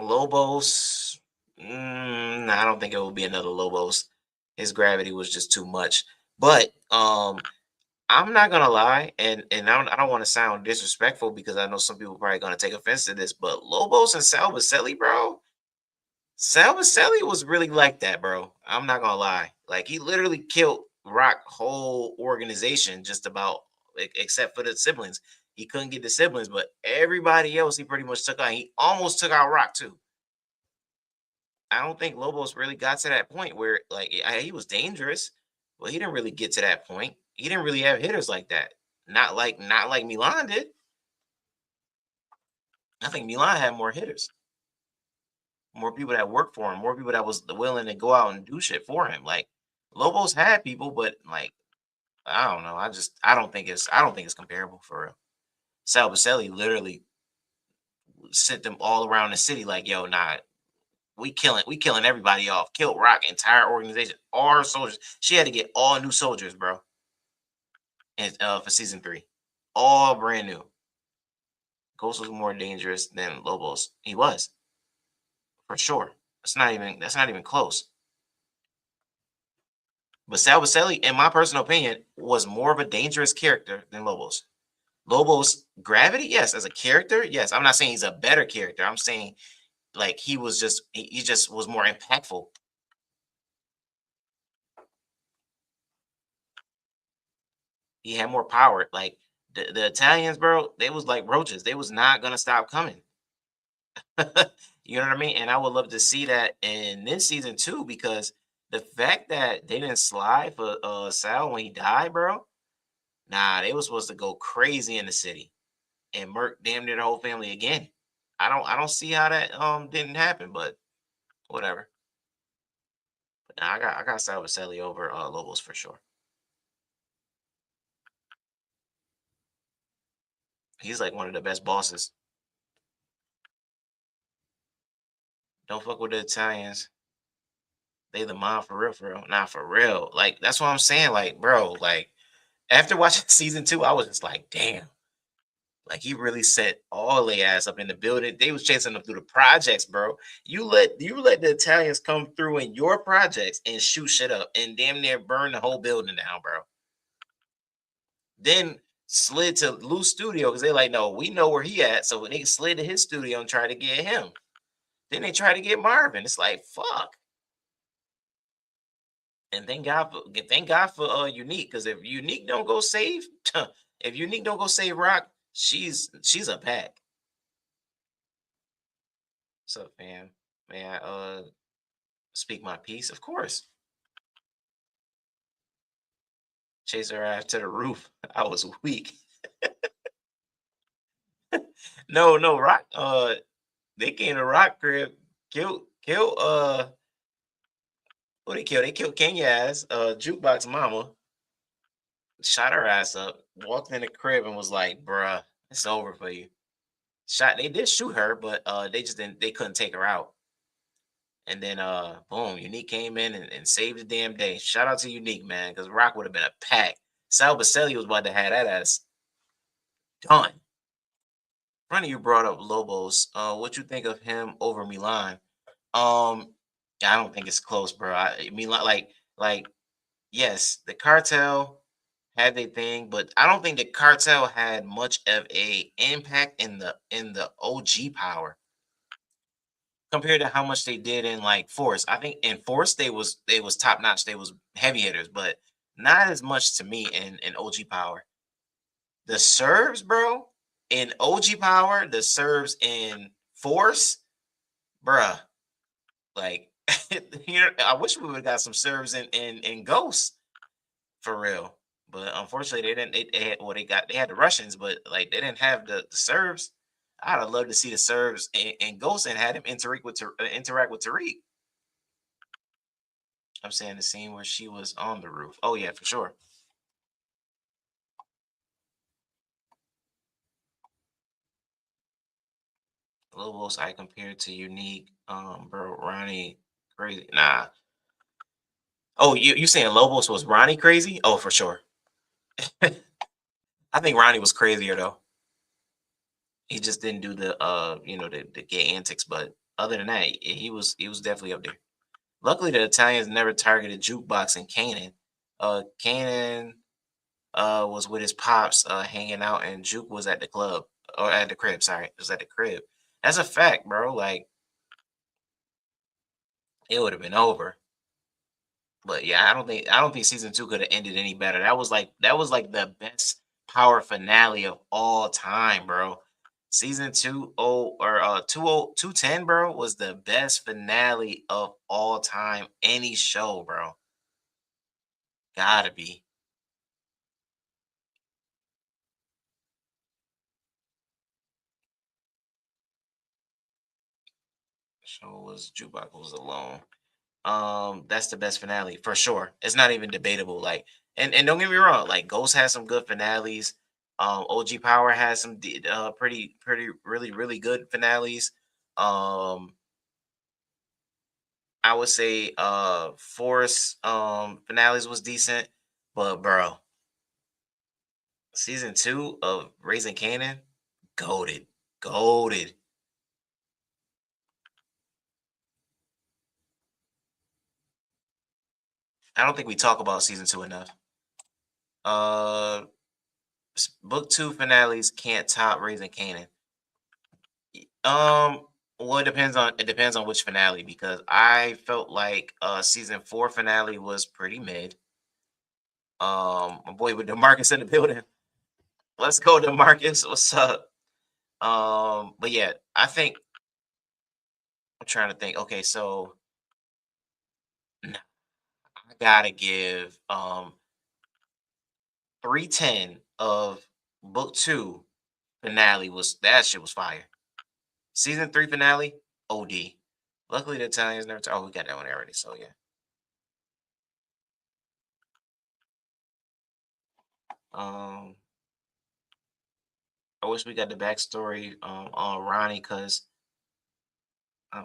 Lobos. Nah, I don't think it will be another Lobos. His gravity was just too much. But I'm not gonna lie, and I don't want to sound disrespectful because I know some people probably gonna take offense to this, but Lobos and Sal Baselli, bro. Sal Baselli was really like that, bro. I'm not gonna lie. Like he literally killed Rock whole organization just about except for the siblings. He couldn't get the siblings, but everybody else he pretty much took out. He almost took out Rock too. I don't think Lobos really got to that point where like he was dangerous, but he didn't really get to that point. He didn't really have hitters like that. Not like Milan did. I think Milan had more hitters, more people that worked for him, more people that was willing to go out and do shit for him. Like Lobos had people, but like I don't know. I don't think it's comparable for real. Sal Baselli literally sent them all around the city like, yo, nah, We killing everybody off. Killed Rock entire organization, all her soldiers. She had to get all new soldiers, bro, and for season 3, all brand new. Ghost was more dangerous than Lobos. He was for sure. That's not even close. But Sal Baselli, in my personal opinion, was more of a dangerous character than Lobos. Lobos gravity, yes, as a character, yes. I'm not saying he's a better character. I'm saying like he just was more impactful. He had more power. Like the Italians, bro, they was like roaches. They was not gonna stop coming. You know what I mean? And I would love to see that in this season too, because the fact that they didn't slide for Sal when he died, bro. Nah, they was supposed to go crazy in the city and murk damn near the whole family again. I don't see how that didn't happen, but whatever. But nah, I got Salvacelli over Lobos for sure. He's like one of the best bosses. Don't fuck with the Italians. They the mob for real, for real. Nah, for real. Like that's what I'm saying. Like, bro, like after watching season 2, I was just like, damn. Like he really set all their ass up in the building. They was chasing them through the projects, bro. You let the Italians come through in your projects and shoot shit up and damn near burn the whole building down, bro. Then slid to Lou's studio because they're like, no, we know where he at. So they slid to his studio and tried to get him. Then they tried to get Marvin. It's like fuck. And thank God for Unique, because if Unique don't go save, if Unique don't go save Rock, she's a pack. So fam, may I speak my piece? Of course. Chase her ass to the roof. I was weak. No, no, Rock. They came to Rock crib, killed who they killed? They killed Kenya ass, jukebox mama, shot her ass up, walked in the crib and was like, bruh, it's over for you. They did shoot her, but they couldn't take her out. And then boom, Unique came in and saved the damn day. Shout out to Unique, man, because Rock would have been a pack. Sal Baselli was about to have that ass done. Funny you brought up Lobos. What you think of him over Milan? Um, yeah, I don't think it's close, bro. Milan, like, yes, the cartel had their thing, but I don't think the cartel had much of a impact in the OG power compared to how much they did in like Force. I think in Force they was top notch. They was heavy hitters, but not as much to me in OG Power. The serves, bro, in OG Power, the serves in Force, bruh. Like, I wish we would have got some serves in Ghost for real. But unfortunately, they didn't. They had well, they had the Russians, but like they didn't have the serves. I'd have loved to see the serves in Ghost and had him interact with Tariq. I'm saying the scene where she was on the roof. Oh yeah, for sure. Lobos I compared to Unique. Bro, Ronnie crazy. Nah. Oh, you saying Lobos was Ronnie crazy? Oh, for sure. I think Ronnie was crazier though. He just didn't do the gay antics, but other than that, he was definitely up there. Luckily, the Italians never targeted Jukebox and Kanan. Kanan was with his pops hanging out, and Juke was at the club or at the crib. Sorry, it was at the crib. That's a fact, bro. Like it would have been over. But yeah, I don't think season 2 could have ended any better. That was like the best power finale of all time, bro. Season 2 or 210, bro, was the best finale of all time. Any show, bro. Gotta be. Show was Jukebox was alone. That's the best finale for sure. It's not even debatable. Like, and don't get me wrong, like Ghost has some good finales. OG Power has some pretty really good finales. Um, I would say Forest finales was decent, but bro, season two of Raising Kanan, goaded, goaded. I don't think we talk about season two enough. Uh, book two finales can't top Raising Kanan. Well, it depends on which finale because I felt like season four finale was pretty mid. My boy with Demarcus in the building. Let's go, Demarcus. What's up? But yeah, I think I'm trying to think. Okay, so I gotta give 310 of book two finale was that shit was fire. Season three finale, OD. Luckily the Italians never oh we got that one already, so yeah. Um I wish we got the backstory on Ronnie because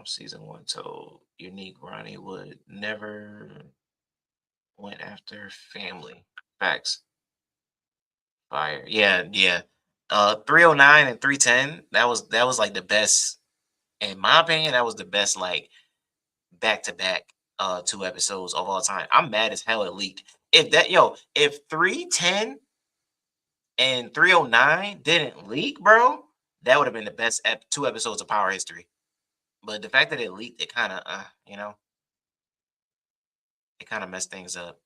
season one told Unique Ronnie would never went after family. Facts. Fire. Yeah, yeah. 309 and 310. That was like the best in my opinion, that was the best like back to back two episodes of all time. I'm mad as hell it leaked. If 310 and 309 didn't leak, bro, that would have been the best two episodes of Power history. But the fact that it leaked, it kind of, it kind of messed things up.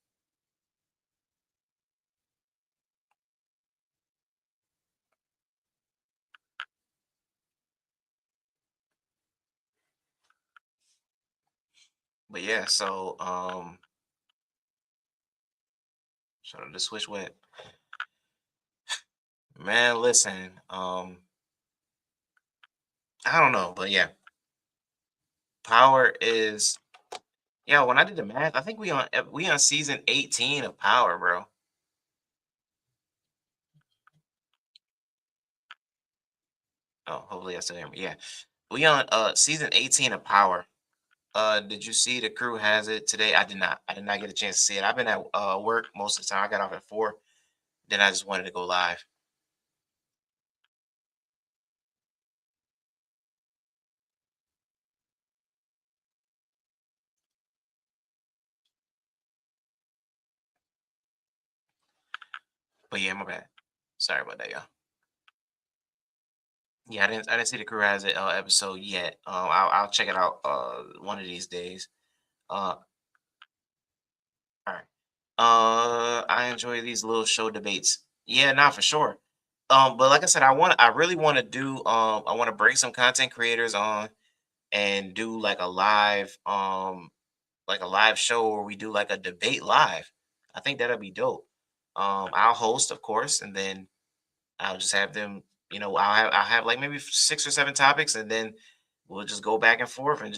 But yeah, so shout out to Switch Wet. Man, listen, I don't know, but yeah, Power is yeah. When I did the math, I think we on season 18 of Power, bro. Oh, hopefully I still hear me. Yeah, we on season 18 of Power. Did you see the crew has it today? I did not. I did not get a chance to see it. I've been at work most of the time. I got off at 4. Then I just wanted to go live. But yeah, my bad. Sorry about that, y'all. Yeah, I didn't see the crew has it episode yet. I'll check it out one of these days. Uh, all right. I enjoy these little show debates. Yeah, not for sure. But like I said, I really want to do I want to bring some content creators on and do like a live show where we do like a debate live. I think that'll be dope. I'll host, of course, and then I'll just have them, I'll have like maybe 6 or 7 topics, and then we'll just go back and forth and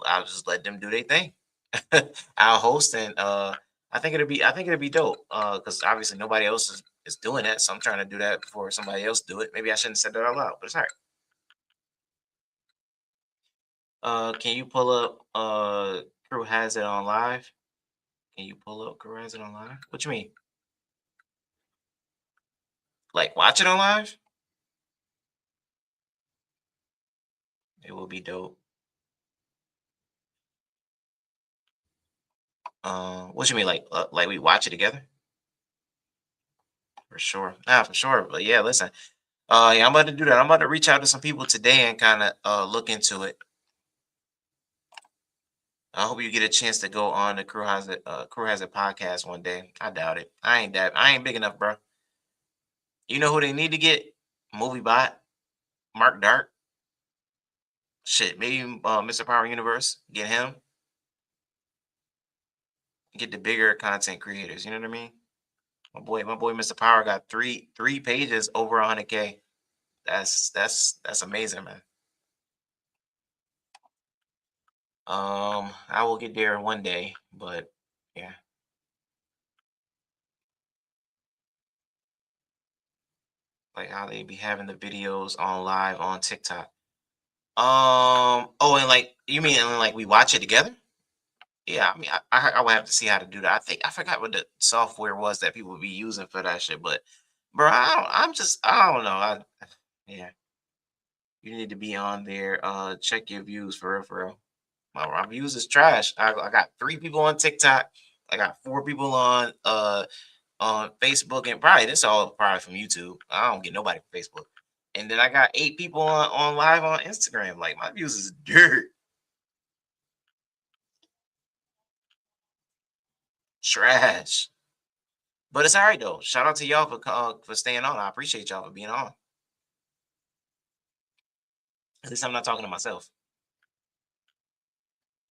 I'll just let them do their thing. I'll host and I think it'll be dope. Because obviously nobody else is doing that. So I'm trying to do that before somebody else do it. Maybe I shouldn't have said that out loud, but it's all right. Can you pull up Crew Has It on live? Can you pull up Crew Has It on live? What you mean? Like watch it on live? It will be dope. What you mean, like we watch it together? For sure. Nah, for sure. But yeah, listen. Yeah, I'm about to do that. I'm about to reach out to some people today and kind of look into it. I hope you get a chance to go on the Crew Has It podcast one day. I doubt it. I ain't big enough, bro. You know who they need to get? Movie bot, Mark Dark. Shit, maybe Mr. Power Universe. Get him. Get the bigger content creators. You know what I mean? My boy, Mr. Power got three pages over 100K. That's amazing, man. I will get there one day, but yeah, like how they be having the videos on live on TikTok. Oh, and like you mean and like we watch it together? Yeah, I mean, I would have to see how to do that. I think I forgot what the software was that people would be using for that shit, but bro, I don't know. Yeah, you need to be on there. Check your views for real, for real. My views is trash. I got 3 people on TikTok. I got 4 people on Facebook, and probably this all probably from YouTube. I don't get nobody from Facebook. And then I got 8 people on live on Instagram. Like my views is dirt trash. But it's all right though. Shout out to y'all for staying on. I appreciate y'all for being on. At least I'm not talking to myself.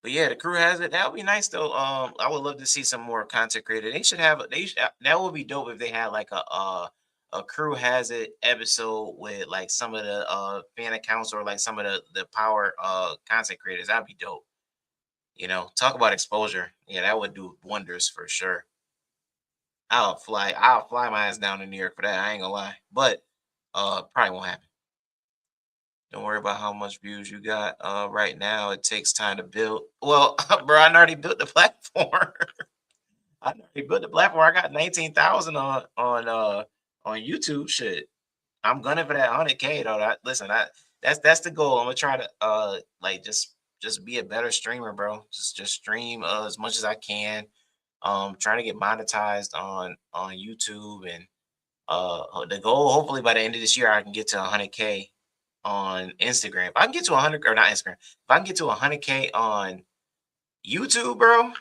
But yeah, the crew has it. That would be nice though. I would love to see some more content creator. They should have. That would be dope if they had like a crew has it episode with like some of the fan accounts or like some of the power content creators. That'd be dope. Talk about exposure. Yeah, that would do wonders for sure. I'll fly my ass down to New York for that. I ain't gonna lie. But probably won't happen. Don't worry about how much views you got. Right now it takes time to build. Well, bro, I already built the platform. I already built the platform. I got 19,000 on YouTube. Shit. I'm gunning for that 100K though. Listen, that's the goal. I'm gonna try to like just be a better streamer, bro. Just stream as much as I can. Trying to get monetized on YouTube, and the goal hopefully by the end of this year I can get to 100K on Instagram. If I can get to 100, or not Instagram, if I can get to 100K on YouTube, bro,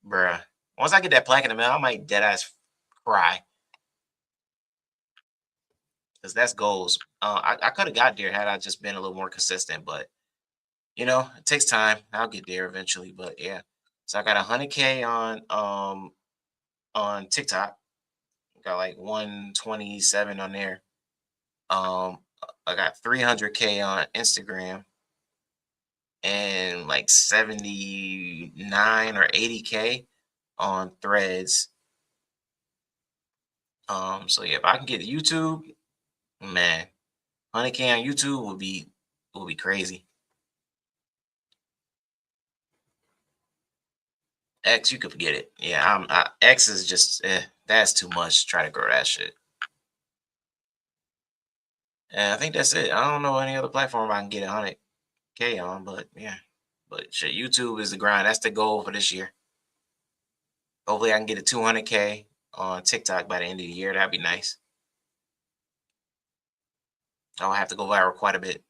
bruh. Once I get that plaque in the mail, I might dead ass cry because that's goals. I could have got there had I just been a little more consistent, but it takes time. I'll get there eventually, but yeah. So I got 100K on TikTok. Got like 127 on there. I got 300K on Instagram and like 79 or 80K on Threads. So yeah, if I can get YouTube, man, 100K on YouTube would be crazy. X, you could forget it. Yeah, X is just that's too much to try to grow that shit. And I think that's it. I don't know any other platform I can get 100K on, but yeah. But shit, YouTube is the grind. That's the goal for this year. Hopefully, I can get a 200K on TikTok by the end of the year. That'd be nice. I'll have to go viral quite a bit.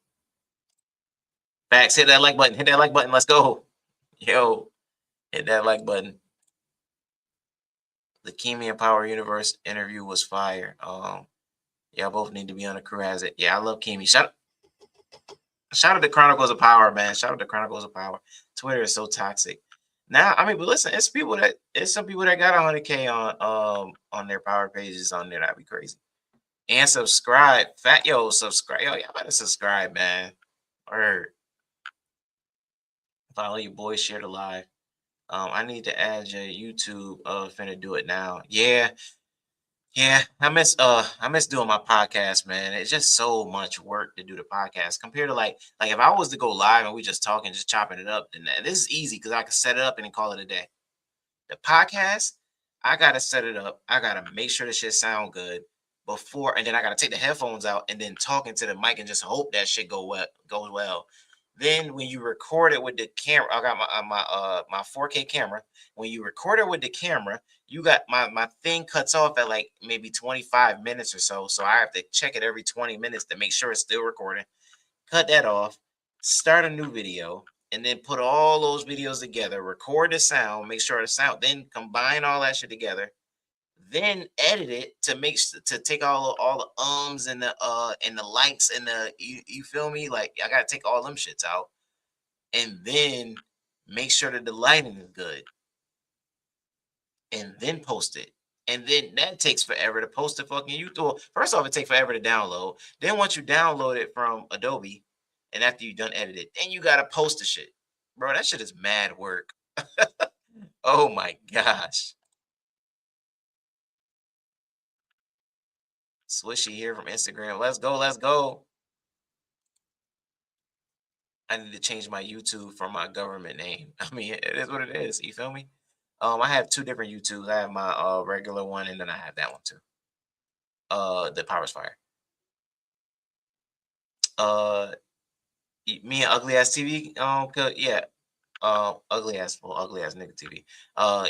Facts, hit that like button. Hit that like button. Let's go. Yo, hit that like button. The Kimi and Power Universe interview was fire. Y'all both need to be on the crew has it. Yeah, I love Kimi. Shout out to Chronicles of Power, man. Shout out to Chronicles of Power. Twitter is so toxic. Now, I mean, but listen, it's some people that got 100K on their power pages on there. That'd be crazy. And subscribe. Fat yo, subscribe. Yo, y'all better subscribe, man. Or follow your boy, share the live. I need to add your YouTube. Finna do it now. Yeah, yeah. I miss doing my podcast, man. It's just so much work to do the podcast compared to like if I was to go live and we just talking, just chopping it up, then this is easy because I can set it up and then call it a day. The podcast, I gotta set it up. I gotta make sure the shit sound good before, and then I gotta take the headphones out and then talk into the mic and just hope that shit goes well. Then when you record it with the camera, I got my 4K camera. When you record it with the camera, you got my thing cuts off at like maybe 25 minutes or so. So I have to check it every 20 minutes to make sure it's still recording. Cut that off, start a new video, and then put all those videos together, record the sound, make sure the sound, then combine all that shit together, then edit it to to take all the and the likes and you feel me? Like I gotta take all them shits out and then make sure that the lighting is good and then post it. And then that takes forever to post the fucking YouTube. First off, it takes forever to download. Then once you download it from Adobe, and after you done edit it, then you gotta post the shit. Bro, that shit is mad work. Oh my gosh. Swishy here from Instagram. Let's go, let's go. I need to change my YouTube from my government name. I mean, it is what it is. You feel me? I have two different YouTubes. I have my regular one, and then I have that one too. The Powers Fire. Uh, me and Ugly Ass TV. Yeah. Ugly ass, well, ugly ass nigga TV.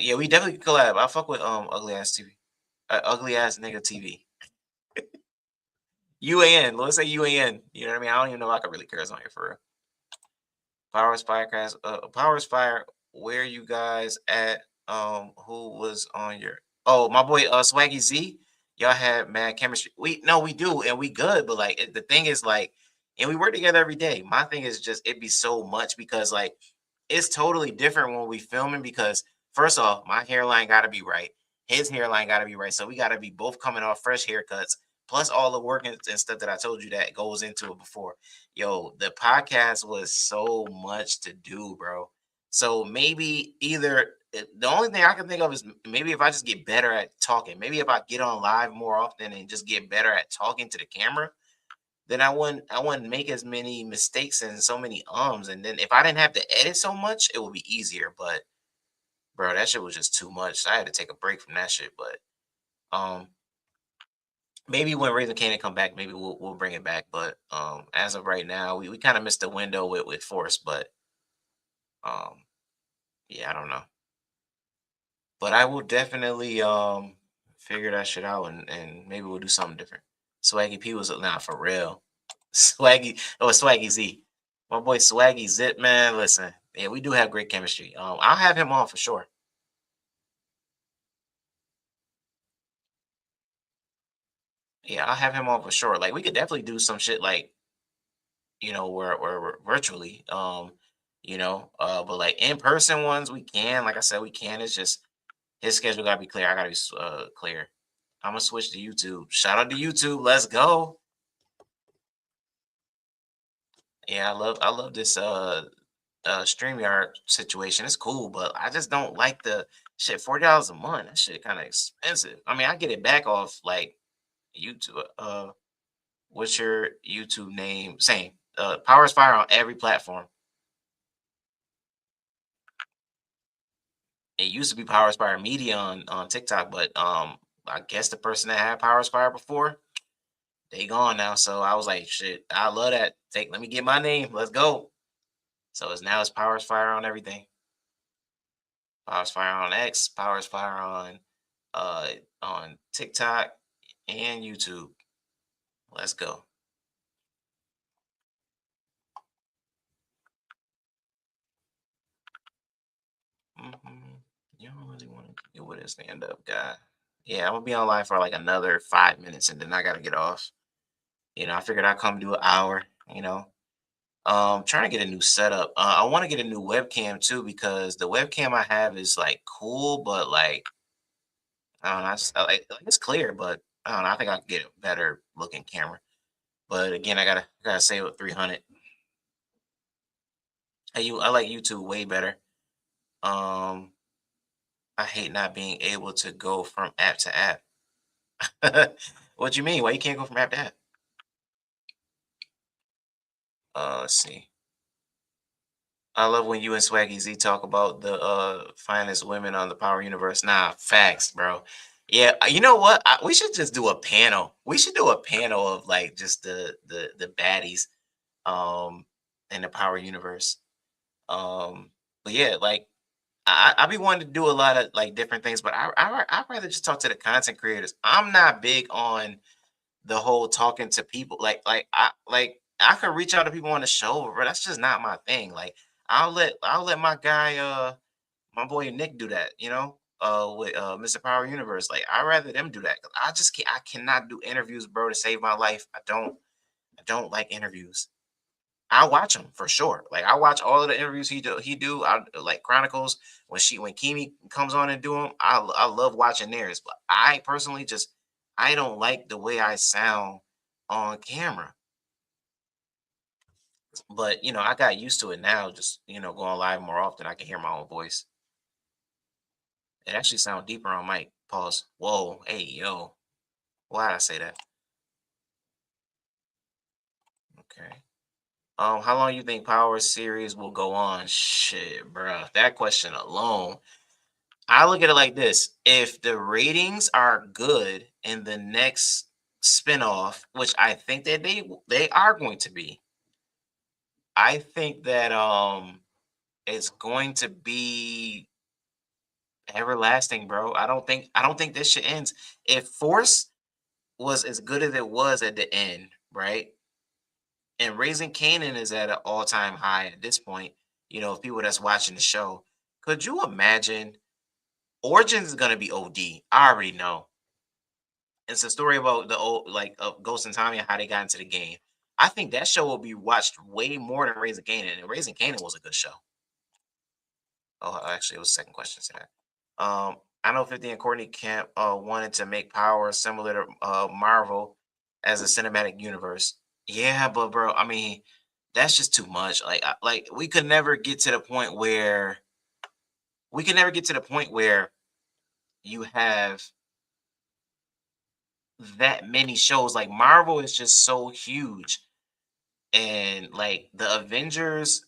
Yeah, we definitely could collab. I fuck with Ugly Ass TV. Ugly Ass Nigga TV. UAN. Let's say UAN. You know what I mean? I don't even know if I could really curse on here for real. Powers Firecast. Powers Fire. Where you guys at? Who was on your? Oh, my boy, Swaggy Z. Y'all had mad chemistry. We no, we do, and we good. But like, the thing is, like, and we work together every day. My thing is just it be so much because like it's totally different when we filming because first off, my hairline got to be right. His hairline got to be right. So we got to be both coming off fresh haircuts, plus all the work and stuff that I told you that goes into it before. Yo, the podcast was so much to do, bro. So maybe either the only thing I can think of is maybe if I just get better at talking, maybe if I get on live more often and just get better at talking to the camera, then I wouldn't make as many mistakes and so many ums. And then if I didn't have to edit so much, it would be easier. But bro, that shit was just too much. So I had to take a break from that shit. But um maybe when Raising Canaan come back, maybe we'll bring it back. But as of right now, we kind of missed the window with Force, but um yeah, I don't know. But I will definitely figure that shit out and maybe we'll do something different. Swaggy P was not for real. Swaggy, oh Swaggy Z. My boy Swaggy Zip, man. Listen, yeah, we do have great chemistry. I'll have him on for sure. Yeah, I'll have him on for sure. Like we could definitely do some shit like, where virtually. But like in person ones we can, like I said, we can. It's just his schedule gotta be clear. I gotta be clear. I'm gonna switch to YouTube. Shout out to YouTube. Let's go. Yeah, I love this StreamYard situation. It's cool, but I just don't like the shit. $40 a month. That shit kind of expensive. I mean, I get it back off like YouTube. What's your YouTube name? Same. Powers Fire on every platform. It used to be Powers Fire Media on TikTok, but I guess the person that had Powers Fire before, they gone now. So I was like, shit, I love that. Let me get my name. Let's go. So it's Powers Fire on everything. Powers Fire on X, Powers Fire uh on TikTok and YouTube. Let's go. hmm You don't really want to get with a stand up guy. Yeah, I'm gonna be online for like another 5 minutes and then I gotta get off. I figured I'd come do an hour, trying to get a new setup. I want to get a new webcam too because the webcam I have is like cool, but like I don't know, like, it's clear, but I don't know. I think I can get a better looking camera. But again, I gotta save up 300. I like YouTube way better. Um, I hate not being able to go from app to app. What you mean? Why you can't go from app to app? Let's see. I love when you and Swaggy Z talk about the finest women on the Power Universe. Nah, facts, bro. Yeah, you know what? We should just do a panel. We should do a panel of like just the baddies um in the Power Universe. But yeah, like I be wanting to do a lot of like different things, but I'd rather just talk to the content creators. I'm not big on the whole talking to people. Like I could reach out to people on the show, but that's just not my thing. Like I'll let my guy my boy Nick do that, with Mr. Power Universe. Like I'd rather them do that. 'Cause I cannot do interviews, bro, to save my life. I don't like interviews. I watch him for sure. Like I watch all of the interviews he do. I like Chronicles when Kimi comes on and do them. I love watching theirs. But I personally just I don't like the way I sound on camera. But I got used to it now. Just going live more often, I can hear my own voice. It actually sounds deeper on mic. Pause. Whoa. Hey yo. Why did I say that? Okay. How long you think Power series will go on? Shit, bruh. That question alone. I look at it like this. If the ratings are good in the next spinoff, which I think that they are going to be, I think that it's going to be everlasting, bro. I don't think this shit ends. If Force was as good as it was at the end, right? And Raising Kanan is at an all-time high at this point, of people that's watching the show. Could you imagine? Origins is gonna be OD. I already know. It's a story about the old like of Ghost and Tommy and how they got into the game. I think that show will be watched way more than Raising Kanan, and Raising Kanan was a good show. Oh, actually, it was second question to that. I know 50 and Courtney Camp wanted to make Power similar to Marvel as a cinematic universe. Yeah, but bro, I mean, that's just too much. Like we could never get to the point where you have that many shows. Like Marvel is just so huge, and like the Avengers,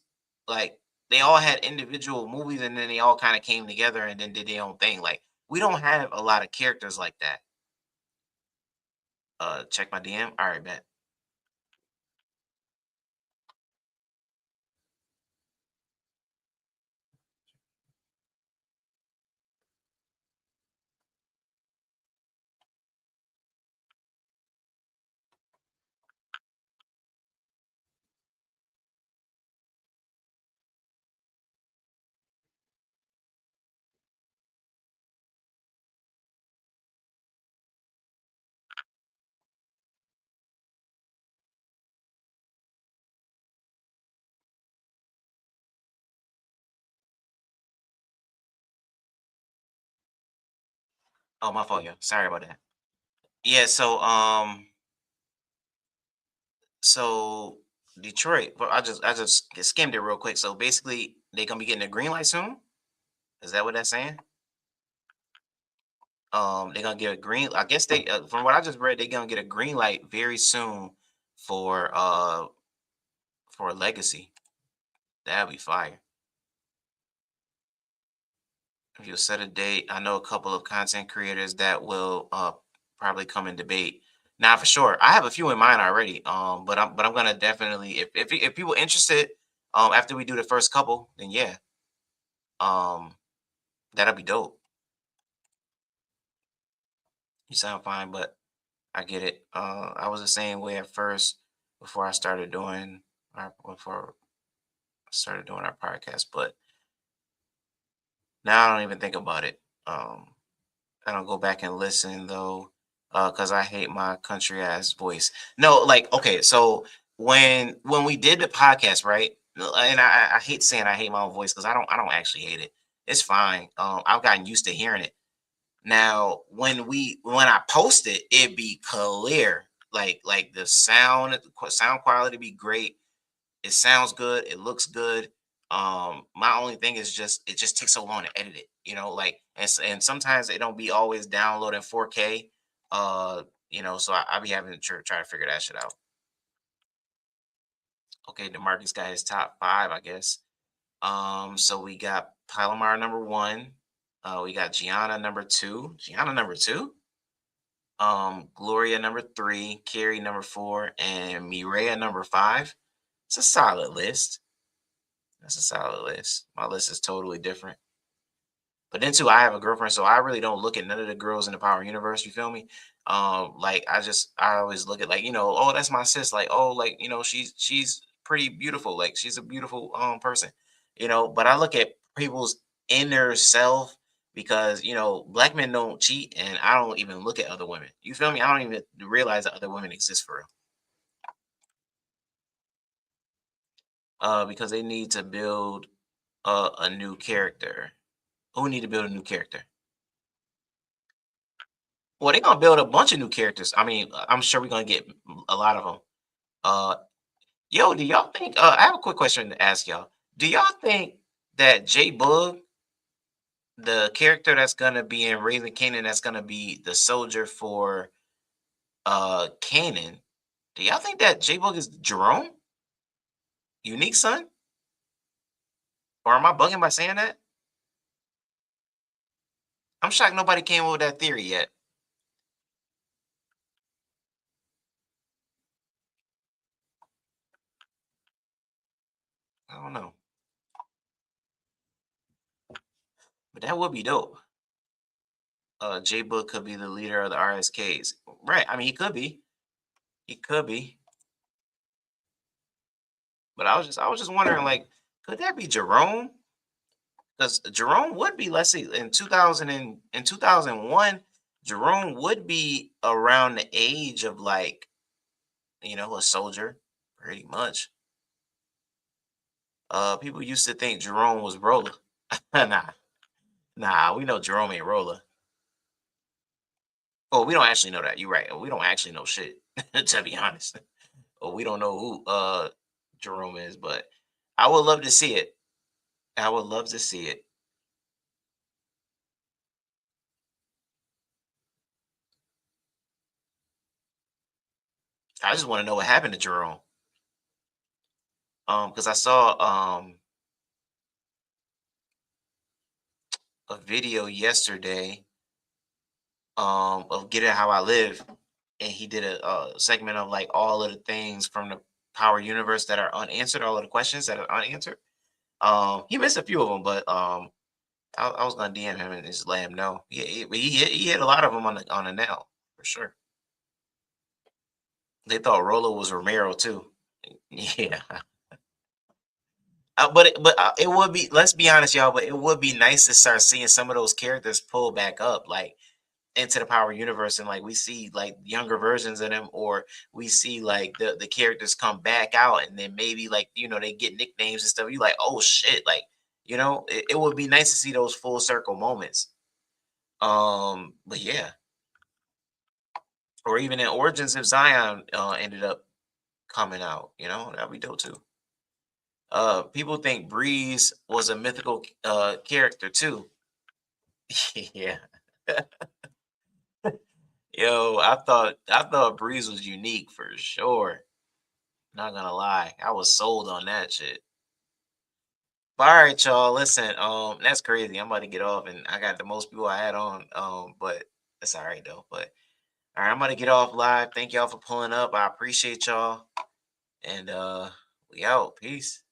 like they all had individual movies, and then they all kind of came together and then did their own thing. Like we don't have a lot of characters like that. Check my DM. All right, bet. Oh, my fault, yeah. Sorry about that. Yeah, so Detroit, but I just skimmed it real quick. So basically, they gonna be getting a green light soon. Is that what that's saying? They're gonna get a green. I guess from what I just read, they're gonna get a green light very soon for for Legacy. That'd be fire. If you set a date, I know a couple of content creators that will probably come and debate. Now for sure, I have a few in mind already. But I'm gonna definitely if people interested, after we do the first couple, then yeah, um, that'll be dope. You sound fine, but I get it. I was the same way at first before I started doing before I started doing our podcast, but now I don't even think about it. I don't go back and listen though, because I hate my country ass voice. No, like okay, so when we did the podcast, right? And I hate saying I hate my own voice because I don't actually hate it. It's fine. I've gotten used to hearing it. Now, when I post it, it be clear, like the sound quality be great. It sounds good. It looks good. My only thing is just it just takes so long to edit it. Like and sometimes it don't be always downloading 4K. So I be having to try to figure that shit out. Okay, DeMarcus got his top five, I guess. So we got Palomar number one. We got Gianna number two. Gianna number two. Gloria number three. Carrie number four, and Mireya number five. It's a solid list. That's a solid list. My list is totally different. But then too, I have a girlfriend, so I really don't look at none of the girls in the Power Universe. You feel me? Like I always look at like oh that's my sis. Like oh like she's pretty beautiful. Like she's a beautiful person. But I look at people's inner self because black men don't cheat, and I don't even look at other women. You feel me? I don't even realize that other women exist for real. Because they need to build a new character. Who need to build a new character? Well, they're gonna build a bunch of new characters. I mean, I'm sure we're gonna get a lot of them. Uh, yo, do y'all think? I have a quick question to ask y'all. Do y'all think that J Bug, the character that's gonna be in Raising Kanan, that's gonna be the soldier for Kanan, do y'all think that J Bug is Jerome? Unique son? Or am I bugging by saying that? I'm shocked nobody came up with that theory yet. I don't know. But that would be dope. J Book could be the leader of the RSKs. Right. I mean, he could be. He could be. But I was just wondering, like, could that be Jerome? Because Jerome would be, let's see, in 2000 and in 2001, Jerome would be around the age of like, a soldier, pretty much. People used to think Jerome was Roller. Nah, nah, we know Jerome ain't Roller. Oh, we don't actually know that. You're right. We don't actually know shit, to be honest. Or we don't know who Jerome is, but I would love to see it. I would love to see it. I just want to know what happened to Jerome. Because I saw a video yesterday of Get It How I Live, and he did a segment of like all of the things from the Power Universe that are unanswered, all of the questions that are unanswered. He missed a few of them, but I was gonna DM him and just let him know. Yeah, he hit a lot of them on the nail for sure. They thought Rolo was Romero too. Yeah, but it would be. Let's be honest, y'all. But it would be nice to start seeing some of those characters pull back up, like into the Power Universe, and like we see like younger versions of them, or we see like the characters come back out, and then maybe like they get nicknames and stuff. You like, oh shit, like it would be nice to see those full circle moments. But yeah, or even in Origins if Zion ended up coming out, that'd be dope too. People think Breeze was a mythical character too. Yeah. Yo, I thought Breeze was unique for sure. Not gonna lie, I was sold on that shit. But all right, y'all. Listen, that's crazy. I'm about to get off, and I got the most people I had on. But that's all right though. But all right, I'm about to get off live. Thank y'all for pulling up. I appreciate y'all, and we out. Peace.